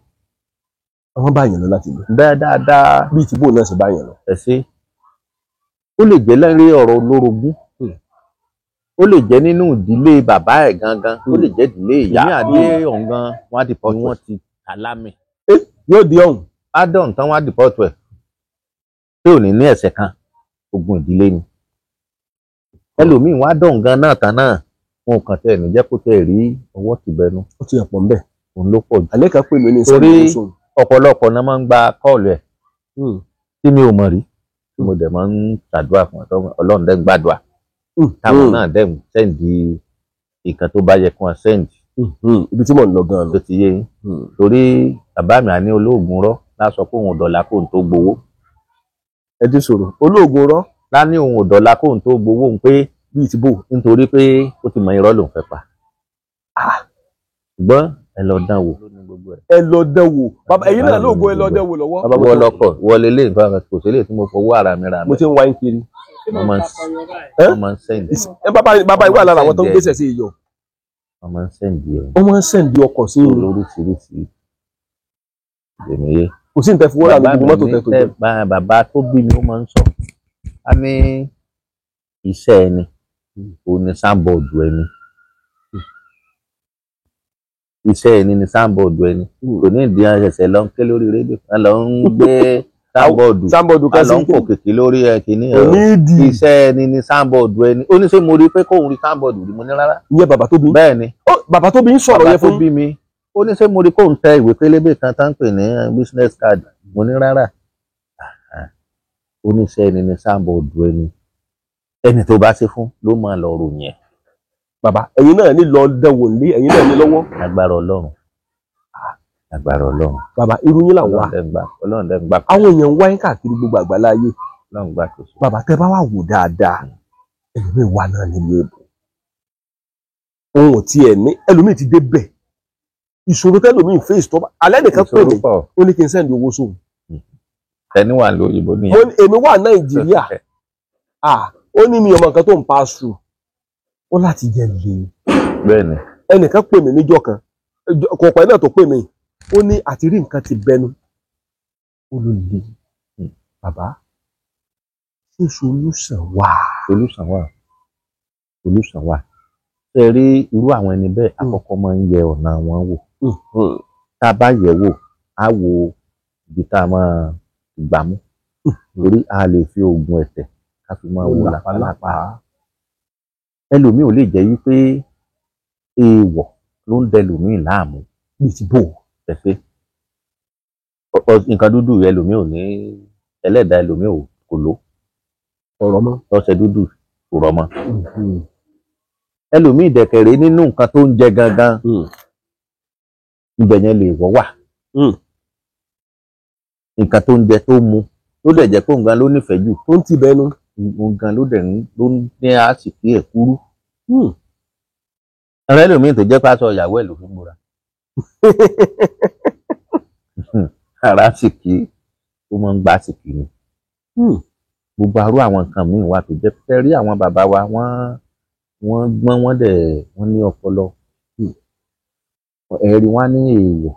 Àwọn bá yẹn lọ láti ilé. Bẹ́ẹ̀ dáadáa. Bíi tìbò náà ṣe bá yẹn lọ. Ẹ ṣe. Ó lè jẹ́ lẹ́rìí ọ̀rọ̀ olórogún. Ó lè jẹ́ nínú ìdílé bàbá ẹ̀ gangan. Ó lè jẹ́ ìdílé ìyá. Ní àdé ọ̀ngàn wọn á dìpọ́tù wọn ti alámì. Yóò di ọ̀hún. Adọ̀n tán wọn á dìpọ́tù ẹ̀. Tí ò ní ní ẹ̀ṣẹ̀ kan ogun ìdílé ni. Ẹlòmíì wọn á dọ̀n gan náà tán náà. Wọn kàn tẹ̀ ní jẹ́ kó tẹ̀ rí ọwọ́ ti bẹnu. Ó ti ẹ̀pọ̀ ń bẹ̀. Òun ló pọ̀ jù. Àlẹ́ kan pè mí ní torí ọ̀pọ̀lọpọ̀ náà máa ń gba kọ́ọ̀lù ẹ̀. Tí mi ò mọ̀ rí. Tí mo dẹ̀ máa ń ṣàdúrà fún Ọlọ́run dẹ̀ ń gbàdúrà. Táwọn náà dẹ̀ ń sẹ́ǹdì nǹkan tó bá yẹ kí wọ́n sẹ́ǹdì. Ibi tí mò ń lọ gan-an. Tó ti yé yín. Torí bàbá mi àní olóògùn rọ́ lásọ pé òun ò dọ̀là kóun tó gbowó. Ẹ ti sọ̀rọ̀ olóògùn rọ́. Láni òun ò dọ̀là kóun tó gbowó ń pé bíi ti bò nítorí pé ó ti mọ irọ́ lòun fẹ́ pa. Ṣùgbọ́n ẹ lọ dán wò. Ẹ lọ dán wò. Bàbá ẹ̀yin náà lóògùn ẹ lọ dán wò lọ́wọ́. Bàbá wọ lọkọ̀ wọlé lé nǹkan kò sí lè tí mo fọwọ́ ara mi ra. Mo ti ń wá ń kiri. Wọ́n máa ń sẹ́ǹdì. Bàbá ìwà lára àwọn tó ń gbèsè sí iyọ̀. Wọ́n máa ń sẹ́ǹdì ẹ̀. Wọ́n máa ń sẹ́ǹdì ọkọ̀ sí ìlú. Lóríṣiríṣi. Ìdèmíyé. Kò sí nǹkan fowó rà ní gbogbo mọ́tò tẹ́tò jẹ. Bàbá tó bí mi ó máa ń sọ. A ní iṣẹ́ ẹni. Ó ní sáńbọ̀dù ẹni. Iṣẹ́ ẹni ni sáńbọ̀dù ẹni. Kò ní ìdí ẹsẹ̀ lọ ń ké lórí rédíò. A lọ ń gbé sáńbọ̀dù kan lọ ń pò kìkì lórí kìíní ẹ̀rọ. Iṣẹ́ ẹni ni sáńbọ̀dù ẹni. Ó ní ṣé mo rí pé kóun rí sáńbọ̀dù rí mo ní rárá. Ìyẹn bàbá tó bí. Bẹ́ẹ̀ ni. Bàbá tó bí ń sọ̀rọ̀ yẹn fún bàbá tó bí mi. Ó ní ṣé mo rí kóun tẹ ìwé pélébé kan tá ń pè ní business card mo ní rárá. Ó ní iṣẹ́ ẹni ni sáńbọ̀dù ẹni. Ẹni tó bá ṣe fún ló máa lọ ròyìn ẹ̀. Bàbá ẹ̀yin náà ní lọ dẹwò ní ẹ̀yin náà ní lọ́wọ́. Agbára Ọlọ́run. Agbára Ọlọ́run. Bàbá irú yín là ń wá. Ọlọ́run dẹ̀ ń gbà. Àwọn èèyàn ń wá yín káàkiri gbogbo àgbálá ayé. Ọlọ́run gbà kó so. Bàbá tẹ bá wà wò dáadáa ẹlòmíì wà náà nílùú èbò. Òun ò tiẹ̀ ní ẹlòmíì ti dé bẹ̀. Ìṣòro tẹlòmíì face tó bá alẹ́ nìkan pè mí ó ní kí n sẹ́ndì owó sóhun. Ẹni wà lóyìnbó nìyẹn. Mo ní èmi wà Nàìjíríà. Ó ní mi ọmọ nǹkan tó ń pass through. Ó láti jẹ lè. Bẹ́ẹ̀ni. Ẹnìkan pè mí níjọ́ kan kò pẹ́ náà tó pè mí ó ní àti rí nǹkan ti bẹnu ó ló lè bàbá ṣé solution wà. Solution wà. Solution wà. Ṣé ẹ rí irú àwọn ẹni bẹ́ẹ̀ àkọ́kọ́ máa ń yẹ ọ̀nà wọn wò. Tá a bá yẹ̀ wò á wo ibi tá a máa gbà mú torí a lè fi oògùn ẹ̀tẹ̀ ká fi máa wo làpálàpá. Ẹlòmíì ò lè jẹ́ wípé èèwọ̀ ló ń dẹlòmíì láàmú. Bí ti bò ẹ̀fẹ́ nǹkan dúdú ẹlòmíì ò ní ẹlẹ́dàá ẹlòmíì kò ló ọ̀rọ̀ mọ́ lọ́sẹ̀ dúdú kò rọ̀ mọ́. Ẹlòmíì dẹ̀kẹ̀rẹ́ nínú nǹkan tó ń jẹ gangan ibẹ̀ yẹn lè wọ́ wà. Nǹkan tó ń jẹ tó mu ló dẹ̀ jẹ́ pé nǹkan ló nífẹ̀ẹ́ jù tó ń tì bẹ́nu nǹkan ló ní àsìkí ẹ̀ kúrú. Ẹ̀rọ ẹlòmíì tó jẹ́ pásọ ìyàwó ẹ̀ ló fi múra. Ara àsìkí ó máa ń gba àsìkí ni. Gbogbo arú àwọn nǹkan míì wà tó jẹ́ pé rí àwọn bàbá wa wọ́n gbọ́n wọ́n ní ọpọlọ. Ẹ̀rí wọn ní èèwọ̀.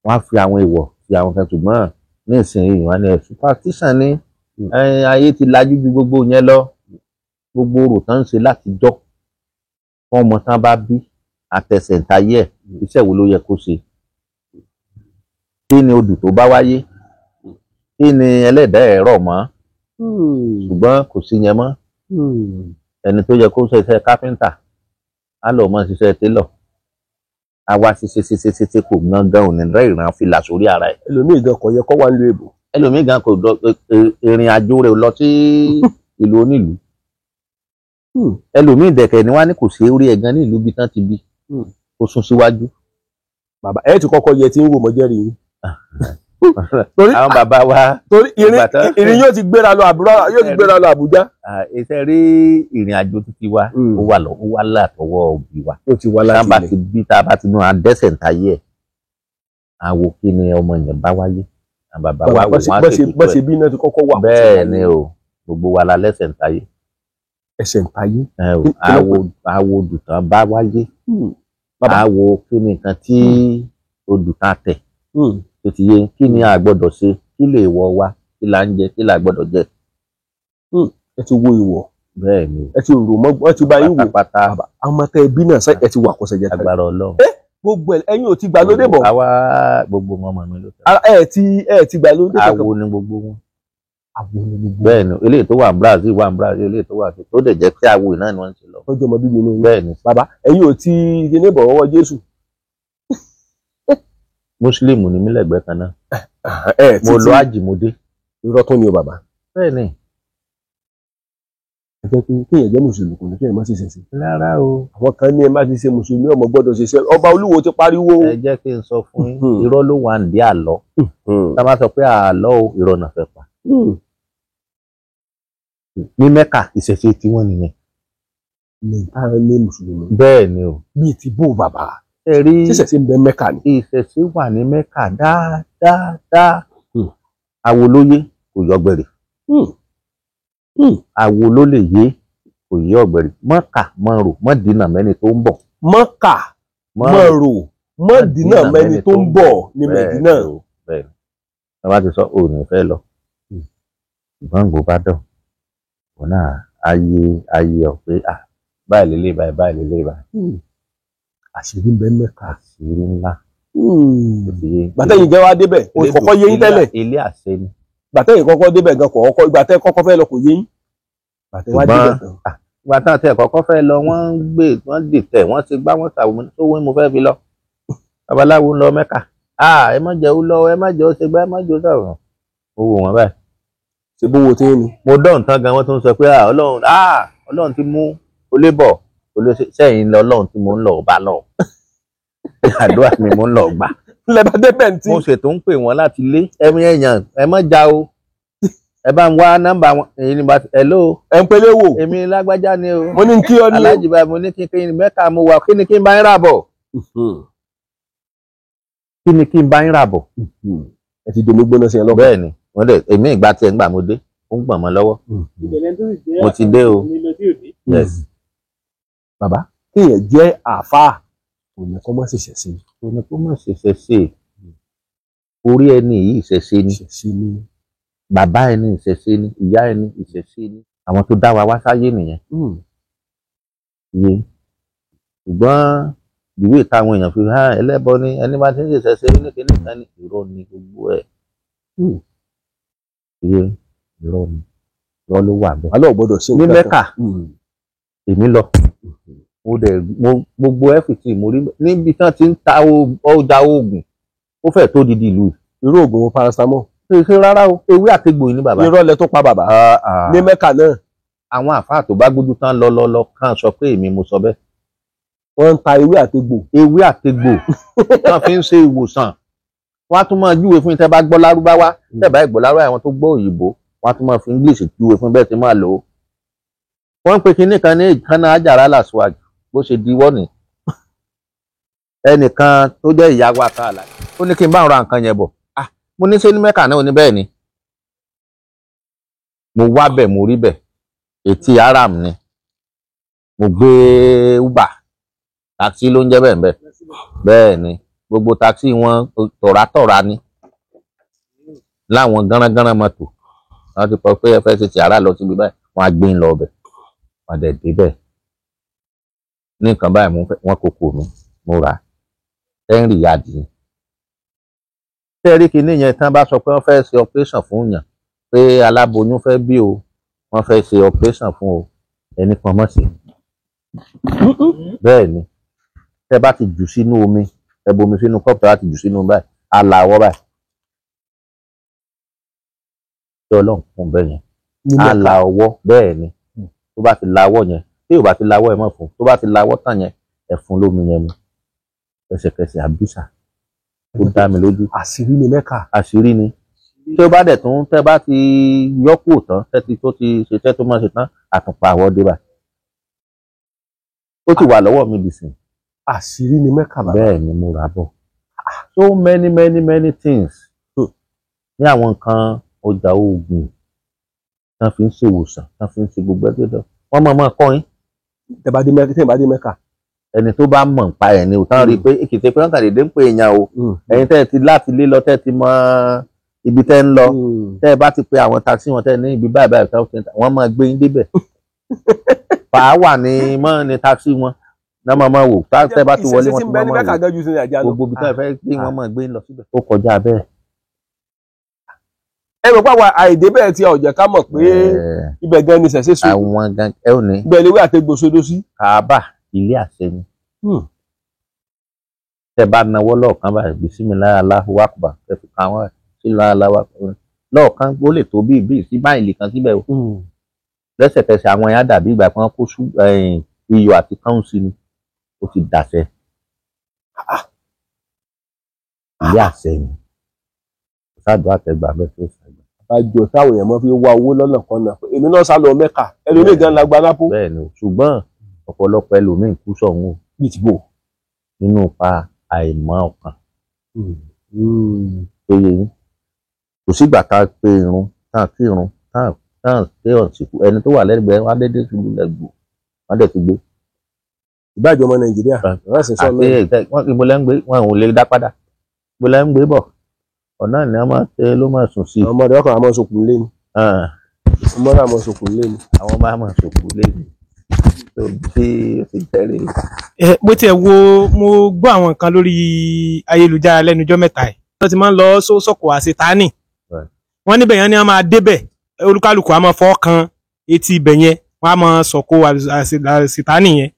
Wọ́n á fi àwọn èèwọ̀ fi àwọn kan ṣùgbọ́n ní ìsinyìí wọn ní superstition ní ayé ti lajú ju gbogbo yẹn lọ. Gbogbo orò tán ń ṣe látijọ́ fún ọmọ tán bá bí àtẹ̀sẹ̀ntayé ẹ̀ iṣẹ́ wo ló yẹ kó ṣe. Kí ni odù tó bá wáyé? Kí ni ẹlẹ́dàá ẹ̀ rọ̀ mọ́? Ṣùgbọ́n kò sí yẹn mọ́. Ẹni tó yẹ kó ṣe iṣẹ́ kápẹ́ńtà á lọ mọ́ ṣiṣẹ́ télọ̀ àwa ṣe kò gangan ò ní rẹ́ ìran fìlà sórí ara ẹ̀. ẹlòmíì gan kò yẹ kó wà nílùú èbò. ẹlòmíì gan kò ìrìn àjò rẹ̀ lọ sí ìlú onílùú. ẹlòmíì dẹ̀kẹ̀ ni wọ́n á ní kò sí orí ẹ̀ gan ní ìlú bí tán ti bí ó sún síwájú. bàbá ẹ ti kọ́kọ́ yẹ tí ń wò mọ́jẹ́rì yín. torí àwọn bàbá wa torí ìrìn yóò ti gbéra lọ Àbújá. iṣẹ́ rí ìrìn àjò títí wa ó wà látọwọ́ òbí wa. ó ti wá láti ilé. tá a bá ti nú adẹ́sẹ̀ ntayé ẹ̀ àwo kí ni ọmọ yẹn bá wáyé bàbá wa wò wọ́n á ṣètò bọ́ ṣe bí náà ti kọ́kọ́ wà. bẹ́ẹ̀ ni o gbogbo wa la lẹ́sẹ̀ ntayé. ẹsẹ̀ ntayé. àwo dùtàn bá wáyé àwo kí ni nǹkan tí odùtàn tẹ̀ tó ti yé kí ni a gbọ́dọ̀ ṣe kí lè wọ wa kí la ń jẹ kí la gbọ́dọ̀ jẹ. ẹ ti wo ìwọ. bẹ́ẹ̀ ni ẹ ti rò mọ́ ẹ ti bá yín wò pátápátá. àwọn tẹ ẹbí náà ẹ ti wà kọsẹ̀ jẹ. agbára Ọlọ́run. gbogbo ẹ̀yin ò ti gbà lóde bọ̀. àwa gbogbo wọn mọ̀ mi ló tẹ̀. ẹ ti gbà lóde kankan. àwo ni gbogbo wọn. bẹ́ẹ̀ ni eléyìí tó wà ní Brazil eléyìí tó wà tó dẹ̀ jẹ́ pé àwo náà ni wọ́n ti lọ. ọjọ́ ọmọ bíbí inú yín. bẹ́ẹ̀ ni bàbá ẹ̀yin ò ti gíní bọ̀ ọwọ́ Jésù. Muslim ni mí lẹ́gbẹ̀ẹ́ kan náà. mo lọ àjìmọdé. irọ́ tó ní o bàbá. bẹ́ẹ̀ ni. ẹ jẹ́ pé kéèyàn jẹ́ mùsùlùmí kò ní kéèyàn má ṣe ṣẹ̀ṣẹ̀. rárá o. àwọn kan ní ẹ má ti ṣe mùsùlùmí ọmọ gbọ́dọ̀ ṣe ṣe ọba Olúwo ti pariwo. ẹ jẹ́ kí n sọ fún yín irọ́ ló wà ní àlọ́. tá a bá sọ pé àlọ́ o irọ́ náà fẹ́ pa. ní Mẹ́kà ìṣẹ̀ṣe tiwọn nìyẹn. ní mùsùlùmí. bẹ́ẹ̀ ni o. bíi ti bó bàbá. ẹ rí ìṣẹ̀ṣe ń bẹ Mẹ́kà ni. ìṣẹ̀ṣe wà ní Mẹ́kà dáadáa. àwo ló yé kò yọ ọ̀gbẹ̀rì. àwo ló lè yé kò yé ọ̀gbẹ̀rì. mọ́kà mọ́rò mọ́dínà mẹ́ni tó ń bọ̀. mọ́kà mọ́rò mọ́dínà mẹ́ni tó ń bọ̀ ní Mẹ́dínà. bẹ́ẹ̀ ni wọ́n bá ti sọ òun ní fẹ́ lọ. ìgbọ́n gbò bá dọ̀ wọn náà ayé ọ̀ pé báyìí lélẹ̀ báyìí. àṣírí ń bẹ Mẹ́kà. àṣírí ńlá. gbàtẹ́yìn jẹ́ wá débẹ̀ o kọ́kọ́ yé yín tẹ́lẹ̀. ilé àṣẹ ni. gbàtẹ́yìn kọ́kọ́ débẹ̀ gan kọ̀ọ̀kọ́ gbàtẹ́ kọ́kọ́ fẹ́ lọ kò yé yín. gbàtẹ́ àti ẹ̀kọ́kọ́ fẹ́ lọ wọ́n dìtẹ̀ wọ́n ti gbá wọ́n tàwọn tó wọ́n mo fẹ́ fi lọ. babaláwo ń lọ Mẹ́kà. ẹ má jẹ́ ó lọ ẹ má jẹ́ ó ṣe gbá ẹ má jẹ́ ó sọ̀rọ̀. ó wò wọ́n báyìí. ṣe bówó tí ń ni. mo dán tán gan wọ́n tó ń sọ pé Ọlọ́run ti mú olébọ̀ sẹ́yìn Ọlọ́run tí mo ń lọ bá lọ. àdúrà mi mo ń lọ gbà. lẹ́bàá débẹ̀ ntí. mo ṣètò ń pè wọ́n láti lé ẹ̀mí ẹ̀yàn ẹ má já o. ẹ bá ń wá nọ́mbà wọn èyí ni bá hello. ẹ ń pelé wò. èmi lágbájá ni o. mo ní kí ọ ní o. Aláàjì bá mo ní kí n Mẹ́kà mo wà kí ni kí n bá ń rà bọ̀. kí ni kí n bá ń rà bọ̀. ẹ ti domi gbóná sí ẹ lọ́kọ̀. bẹ́ẹ̀ ni wọ́n dẹ̀ èmi ìgbà tiẹ̀ ń gbà mo dé ó ń gbọ̀n mọ́ lọ́wọ́. mo ti dé o. yes. bàbá kéèyàn jẹ́ àáfàá kò ní kó má ṣẹ̀ṣẹ̀ sí. kò ní kó má ṣẹ̀ṣẹ̀ sí. orí ẹni yìí ìṣẹ̀ṣe ni. bàbá ẹni ìṣẹ̀ṣe ni ìyá ẹni ìṣẹ̀ṣe ni. àwọn tó dá wa wá sáyé nìyẹn. ṣùgbọ́n ìwé táwọn èèyàn fi hàn ẹlẹ́bọ ni ẹni bá ti ń ṣẹ̀ṣẹ̀ ní kíní kan ní irọ́ ni gbogbo ẹ̀. irọ́ ni irọ́ ló wà bẹ́ẹ̀. alọ́ gbọ́dọ̀ ṣe ní Mẹ́kà èmi lọ gbogbo ẹ̀fìtì mo rí níbi tí wọ́n ti ń ta ọjà oògùn ó fẹ́ tó didi ìlú. irú oògùn paracetamol. ṣe rárá o ewé àtegbò yìí ní bàbá. irọ́ lẹ tó pa bàbá ní Mẹ́kà náà. àwọn àfáà tó bá gbójú tán lọ kàn sọ pé èmi mo sọ bẹ́ẹ̀. wọ́n ń ta ewé àtegbò. ewé àtegbò wọ́n fi ń ṣe ìwòsàn. wọ́n á tún máa júwe fún yín tẹ́ bá gbọ́ lárúbáwá tẹ́ bá gbọ́ lárúbáwá àwọn tó gbọ́ òyìnbó wọ́n á tún máa fi English júwe fún bẹ́ẹ̀ tí máa lò ó. wọ́n ń pe kinní kan ní ìkànnà àjàrà làṣùwàjù bó ṣe diwọ́ ni. ẹnìkan tó jẹ́ ìyàwó àkàlà ó ní kí n bá ń ra nǹkan yẹn bọ̀. mo ní ṣe ní Mẹ́kà náà ní bẹ́ẹ̀ ni. mo wá bẹ̀ mo rí bẹ̀ etí aram ni mo gbé Uber taxi ló ń jẹ́ bẹ́ẹ̀ ni gbogbo taxi wọn tọ̀rátọ̀rá ni láwọn gánrangánran mọ́tò wọ́n ti pọ̀ pé ẹ fẹ́ ṣe ti ara lọ síbi báyìí wọ́n á gbé ń lọ ọbẹ̀ wọ́n dẹ̀ débẹ̀ ní nǹkan báyìí wọ́n kókó mi mo rà henry yadi tẹ́rí kìíní yẹn tán bá sọ pé wọ́n fẹ́ ṣe operation fún yàn pé aláboyún fẹ́ bí o wọ́n fẹ́ ṣe operation fún o ẹni kan mọ̀ sí bẹ́ẹ̀ ni tẹ́ bá ti jù sínú omi ẹ bomi sínú kọ́ọ̀pù láti jù sínú báyìí aláwọ̀ báyìí tí ọlọ́run fún bẹ́ẹ̀ yẹn aláwọ̀ bẹ́ẹ̀ ni tó bá ti láwọ̀ yẹn tí ò bá ti láwọ̀ ẹ mọ̀ fún tó bá ti láwọ̀ tàn yẹn ẹ fún lómi yẹn mu ẹsẹ̀kẹsẹ̀ àbísà ó dá mi lójú. àṣírí ni Mẹ́kà. àṣírí ni tí ó bá dẹ̀ tún tẹ́ bá ti yọ́kù tán tẹ́tí tó ti ṣe tẹ́ tó máa ṣe tán àtùpà àwọ̀ dé báyìí ó ti wà lọ́wọ́ mi dìsìn. àṣírí ni Mẹ́kà bàbá. bẹ́ẹ̀ ni mo rà bọ̀ so many things ní àwọn nǹkan ọjà oògùn tán fi ń ṣèwòsàn tán fi ń ṣe gbogbo ẹgbẹ́ dọ̀ wọ́n máa kọ́ yín. tẹ́ bá dé Mẹ́kà. ẹni tó bá mọ̀ nípa ẹ̀ ni ò tán rí i pé èkìtì pé wọ́n kàn dédé ń pè èèyàn o ẹ̀yin tẹ́ ẹ ti láti lé lọ tẹ́ ẹ ti mọ ibi tẹ́ ń lọ tẹ́ ẹ bá ti pe àwọn taxi wọn tẹ́ ẹ ní ibi báyìí báyìí wọ́n máa gbé yín débẹ̀ fàá wà ní mọ́ ní taxi wọn náà máa wò tẹ́ ẹ bá ti wọlé wọn ti máa wò gbogbo ibi tẹ́ ẹ fẹ́ gbé wọn máa gbé yín lọ síbẹ̀ ó kọjá bẹ́ẹ̀. ẹ mọ̀ pé àwọn àìdè bẹ́ẹ̀ ti ọ̀jẹ̀ ká mọ̀ pé ibẹ̀ gan ni ṣẹ̀ṣẹ̀ so àwọn gan ẹ ò ní. ibẹ̀ ni wí àtẹ̀gbò sodo sí. Kaaba ilé àṣẹ ni tẹ bá nawọ́ lọ́ọ̀kan báyìí bisimilayi Allahu akbar tẹ fi kan wá sílá aláwa lọ́ọ̀kan ó lè tó bíi sí báyìí kan síbẹ̀ o lẹ́sẹ̀kẹsẹ̀ àwọn ẹ̀yà dàbí ìgbà kan kó iyọ̀ àti káùnsì ni ó ti dàṣẹ ilé àṣẹ ni ṣáàdùn àtẹgbà bẹ́ẹ̀ tó ṣàgbà. àjọ táwọn èèyàn máa fi wá owó lọ́nà kan náà èmi náà sá lọ Mẹ́kà ẹlòmíì gan la gba nápó. bẹ́ẹ̀ ni ṣùgbọ́n ọ̀pọ̀lọpọ̀ ẹlòmíì kú sọ̀hún bìtìbò nínú pa àìmọ̀ ọkàn tó yẹ yín kò sígbà tá a pé irun tá a kí irun tá a tẹ ọ̀sìnkú ẹni tó wà lẹ́gbẹ̀ẹ́ wọn á dédé ṣubú lẹ́gbẹ̀ẹ́ wọn dẹ̀ ti gbé. ìbájọ́ ọmọ Nàìjíríà wọ́n sì sọ mẹ́rin. àti ìbò lẹ́ ń gbé wọn ò lè dá padà ìbò lẹ́ ń gbé bọ̀ ọ̀nà ni wọ́n máa tẹ ló máa sùn sí. ọmọdé ọkàn àmọ́ sokùn lé ni ọmọdé àmọ́ sokùn lé ni. àwọn máa mọ̀ sòkùn lé ni tó bí ó ti tẹ́lẹ̀. mo tiẹ̀ mo gbọ́ àwọn nǹkan lórí ayélujára lẹ́nujọ́ mẹ́ta ẹ̀ wọ́n ti máa ń lọ sọ́kò àṣetánì wọ́n níbẹ̀ yẹn ni wọ́n máa débẹ̀ olúkálùkù á máa fọ́ kan etí ibẹ̀ yẹn wọ́n á máa sọ̀kò àṣetánì yẹn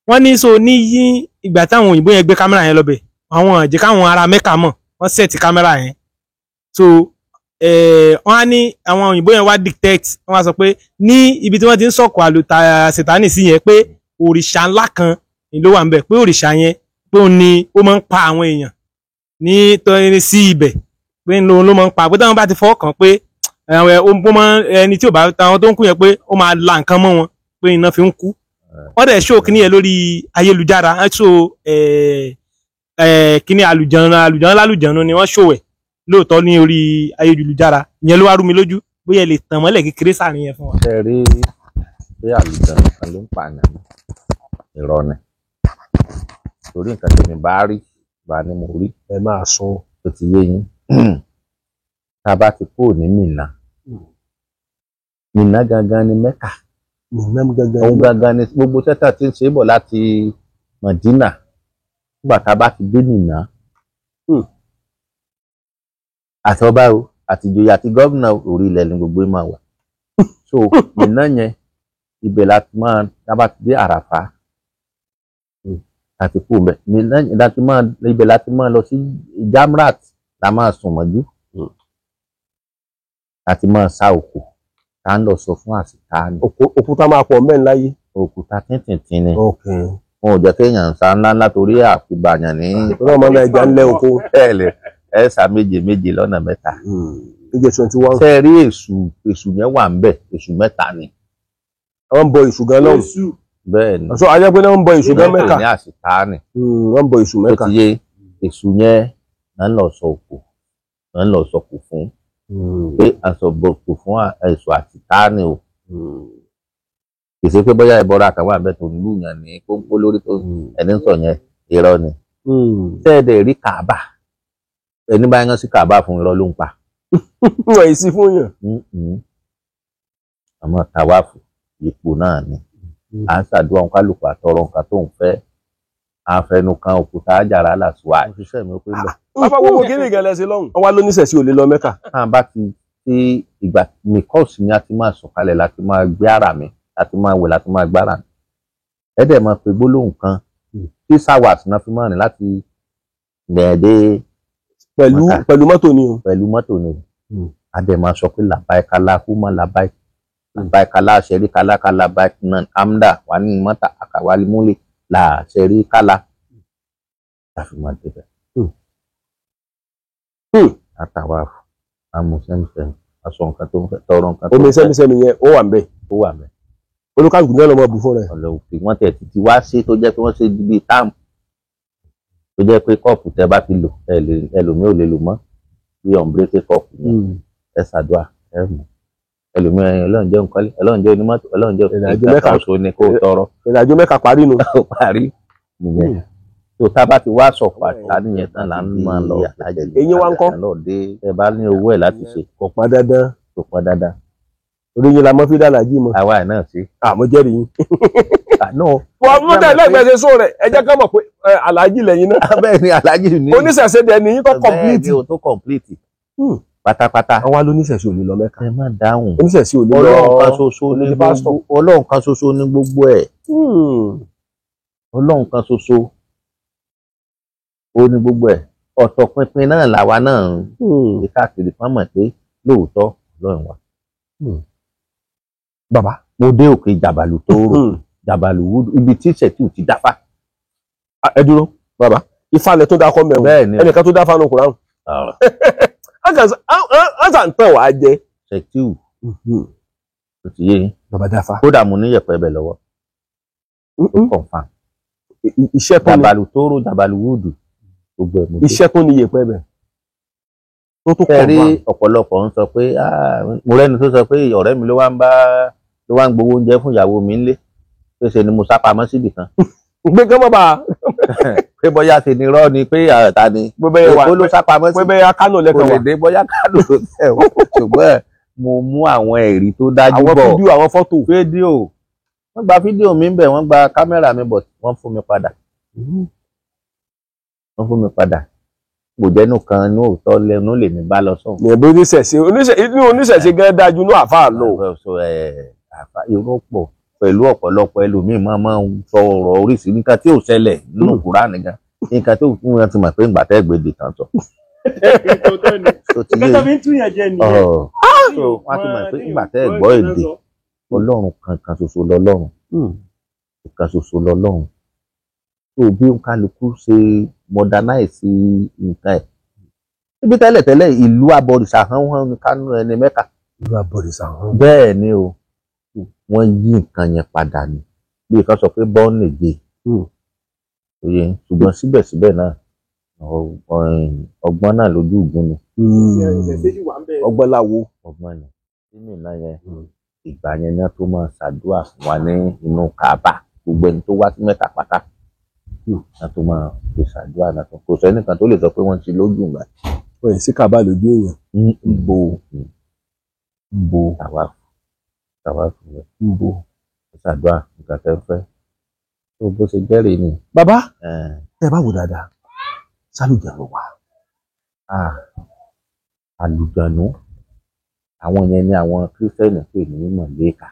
wọ́n ní so ní yí ìgbà táwọn òyìnbó yẹn gbé kámẹ́rà yẹn lọ́bẹ̀ àwọn jẹ́ káwọn ará Mẹ́kà mọ̀ wọ́n sẹ̀tì kámẹ́rà yẹn so wọ́n á ní àwọn òyìnbó yẹn wá dictate wọ́n á sọ pé ní ibi tí wọ́n ti ń sọ̀kò àṣetánì sí yẹn pé òrìṣà ńlá kan ló wà ńbẹ̀ pé òrìṣà yẹn pé òun ni ó máa ń pa àwọn èèyàn ní tọ́ni sí ibẹ̀ pé ló máa ń pa pé táwọn bá ti fọwọ́ kàn pé ẹni tí ò bá táwọn tó ń kú yẹn pé ó máa la nǹkan mọ́ wọn pé iná fi ń kú wọ́n dẹ̀ ṣó kíní yẹn lórí ayélujára wọ́n ṣó kíní alùjànnú ni wọ́n ṣó ẹ̀ lóòótọ́ ní orí ayélujára ìyẹn ló wá rú mi lójú bóyá ẹ lè tàn mọ́lẹ̀ kékeré sáàrin yẹn fún wa. ẹ rí pé àlùjànnú kan ló ń pààyàn ní irọ́ ni torí nǹkan tí mi bá rí bá ní mo rí ẹ máa sọ tó ti yé yín tá a bá ti kúrò ní Mínà gangan ní Mẹ́kà òun gangan ní gbogbo tẹ́tà tí ń ṣe é bọ̀ láti Mádínà nígbà tá a bá ti dé Mínà àtọ́bá o àti ìjòyè àti gómìnà orí ilẹ̀ ní gbogbo máa wà so Mínà yẹn ibẹ̀ láti máa dábàá ti dé Àràfá àti kú bẹ̀ ibẹ̀ láti máa lọ sí Jamrat la máa sùn mọ́jú àti máa sá òkú tá ń lọ sọ fún àṣetánì. òkúta máa pọ̀ mẹ́rin láyé. òkúta tíntìntín ni wọn ò jẹ́ kéèyàn sá ńláńlá torí àfibàyàn ní. ọmọ náà ẹja ńlẹ̀ oko. ẹ̀ẹ́sà méje lọ́nà mẹ́ta. níjẹ́ 21. ṣe rí èṣù yẹn wà ń bẹ̀ èṣù mẹ́ta ni. wọ́n ń bọ èṣù gan lọ́hùn. bẹ́ẹ̀ ni. sọ ajẹ́ pé wọ́n ń bọ èṣù gan Mẹ́kà. ní àṣetánì. wọ́n ń bọ èṣù Mẹ́kà. ó ti yé èṣù yẹn náà ń lọ sọ òkú náà ń lọ sọ kù fún pé àsọ̀bọ̀kù fún èṣù àṣetánì o. kì í ṣe pé bóyá ìbọra kan wà bẹ́ẹ̀ tó ń lùyàn ní kóńkó lórí tó ẹni ń sọ yẹn irọ́ ni. tẹ́ẹ̀dẹ̀ rí Kàábà ẹni bá yán sí Kàábà fún irọ́ ló ń pa. wọ́n yìí sí fún yàn. àmọ́ tàwáàfù ipò náà ni à ń ṣàdúrà ń kálukú àtọrọ nǹkan tó ń fẹ́ àfẹnu kan òkúta àjàrà làṣùwà ìṣiṣẹ́ mi ó pé bẹ́ẹ̀. bàbá gbogbo kí ni ìgẹ̀lẹ̀ sí lọ́hùn. wọ́n wá lóníṣẹ̀ sí òlé lọ Mẹ́kà. táwọn bá ti ìgbà mìkọ́ọ̀sì ni a ti máa sọ̀kalẹ̀ láti máa gbé ara mi láti máa wẹ̀ láti máa gbára mi. ẹ̀dẹ̀ máa pe gbólóhùn kan tí sáwàs náà fi máa rìn láti gbẹ̀dẹ́ pẹ̀lú mọ́tò ni o. pẹ̀lú mọ́tò ni adé máa sọ pé làbáìkálá kúmọ̀ làbáìkálá ṣẹ̀rí kálákà làbáìkínà amda wà ní mọ́tà àkàwálé múlẹ̀ là ṣẹ̀rí kálá láfi máa débẹ̀. àtàwà amúsẹ́mùsẹ́mù aṣọ nǹkan tó ń fẹ́ tọrọ nǹkan tó ń fẹ́. omi sẹ́mísẹ́mí yẹn ó wà ń bẹ̀. ó wà mẹ́. olúkàlùkù ní ọlọmọ bù fún rẹ. ọ̀lẹ́ òfin wọ́n tẹ̀ títí wá sí tó jẹ́ pé wọ́n ṣe bíi táàmù tó jẹ́ pé kọ́ọ̀pù tẹ́ bá ti lò ẹlòmíì ò lè lò mọ́ bí ọ̀nbrékè kọ́ọ̀pù yẹn ẹ ṣàdúrà ẹ mú ẹlòmíì ọlọ́run jẹ́ nǹkan ọlọ́run jẹ́ onímọ́tò ọlọ́run jẹ́ ìgbà oṣù ni kò tọrọ. ìrìnàjò mẹ́ka parí nu. parí nìyẹn tó tá a bá ti wá sọ̀pọ̀ àtà nìyẹn tán là ń máa lọ eyín wa ń kọ́. ẹ bá ní owó ẹ̀ láti ṣe. kò pọn dandan. kò pọn dandan. oríyìn la mọ́ fi dá làjí mọ́. àwa ẹ̀ náà sí. àmọ́ jẹ́rìí yín. wọ́n mú tẹ̀lé ẹgbẹ̀sẹ̀ só rẹ̀ ẹ jẹ́ ká mọ̀ pé aláàjì lẹ́yìn náà. bẹ́ẹ̀ ni aláàjì ní. oníṣẹ̀ṣe dẹ̀ ní tó kọ̀m̀plìtì. bẹ́ẹ̀ ni o tó kọ̀m̀plìtì. pátápátá. àwọn alóníṣẹ̀ṣe ò lè lọ Mẹ́kà. ẹ má dáhùn. oníṣẹ̀ṣe ò lè lọ Ọlọ́run kan ṣoṣo ní gbogbo ẹ̀. Ọlọ́run kan ṣoṣo ó ní gbogbo ẹ̀. ọ̀tọ̀ pinpin náà làwa náà ń káàkiri fún mọ̀ pé lóòótọ́ Ọlọ́run wa. bàbá mo dé òkè Jàbàlù Tóóró Jàbàlù Wúdù ibi tí Ṣẹ̀tíù ti dáfá. ẹ dúró bàbá ìfalẹ̀ tó dákọ́ mẹ́wọ̀n bẹ́ẹ̀ ni ẹnìkan tó dáfá nù Kùránì. ọ̀sà ń tàn wá jẹ. Ṣẹ̀tíù tó ti yé bàbá dáfá. kódà mo ní yẹ̀pẹ̀ bẹ̀ lọ́wọ́. confam. iṣẹ́ tó ní Jàbàlù Tóóró Jàbàlù Wúdù gbogbo ẹ̀ mo dé. iṣẹ́ tó ní yẹ̀pẹ̀ bẹ̀. tó tún kọ̀ rí ọ̀pọ̀lọpọ̀ ń sọ pé mo rẹ́ni tó sọ pé ọ̀rẹ́ mi ló wá ń gbowó oúnjẹ fún ìyàwó mi ńlé pé ṣe ni mo sá pamọ́ síbì kan. gbé kán bàbá. pé bóyá ṣe ni rọ́ ni pé àrẹ̀ta ni èkó ló sá pamọ́ sí. pé bẹ́ẹ̀ Kánò lẹ́kọ̀ọ́ kò lè dé bóyá Kánò ló tẹ̀ wọ́n ṣùgbọ́n mo mú àwọn ẹ̀rí tó dájú bọ̀. àwọn fídíò àwọn fọ́tò. fídíò wọ́n gba fídíò mi ń bẹ̀ wọ́n gba kámẹ́rà mi bọ̀ wọ́n fún mi padà. wọ́n fún mi padà. kò jẹ́nu kan ní òótọ́ lẹ́nu lè mi bá lọ sọ́hùn. ìyẹ̀bí oníṣẹ̀ṣe gan dájú ní àfáà lò. irọ́ pọ̀ pẹ̀lú ọ̀pọ̀lọpọ̀ ẹlòmíì máa ń sọ ọ̀rọ̀ oríṣi nǹkan tí ò ṣẹlẹ̀ nínú Kùránì gan nǹkan tó fún wọn ti mọ̀ pé ìgbà tẹ́ gbèdè kan sọ. ìkẹta fi ń túyàn jẹ nìyẹn. wọ́n ti mọ̀ pé ìgbà tẹ́ gbọ́ èdè Ọlọ́run kan ṣoṣo lọ́lọ́run kan ṣoṣo lọ́lọ́run tó bí kálukú ṣe modernize nǹkan ẹ̀. níbi tẹ́lẹ̀tẹ́lẹ̀ ìlú abọ̀rìṣà hàn Kánò ẹni Mẹ́kà. ìlú abọ̀rìṣà hàn. bẹ́ẹ̀ ni o wọ́n yí nǹkan yẹn padà ni bí ìkan sọ pé born again. òye ṣùgbọ́n síbẹ̀síbẹ̀ náà ọgbọ́n náà lójú ìgún ni. ọgbọ́n láwo. ọgbọ́n ni nínú ìlà yẹn ìgbà yẹn ni wọ́n tó máa ṣàdúrà fún wa ní inú Káàbà gbogbo ẹni tó wá sí Mẹ́kà pátá náà tó máa fi ṣàdúrà náà tó kò sẹ́nìkan tó lè sọ pé wọ́n ti lójú ìgbà. wọ́n yìí sí Káàbà lójú èèyàn. bo tàwa fún mi bo ṣàdúrà nǹkan tẹ́ fẹ́ tó bó ṣe jẹ́rìí ni. bàbá ẹ bá wò dáadáa sálùjànnú wà. àlùjànnú àwọn yẹn ni àwọn kírísítẹ́nì pè ní mọ̀lẹ́kà.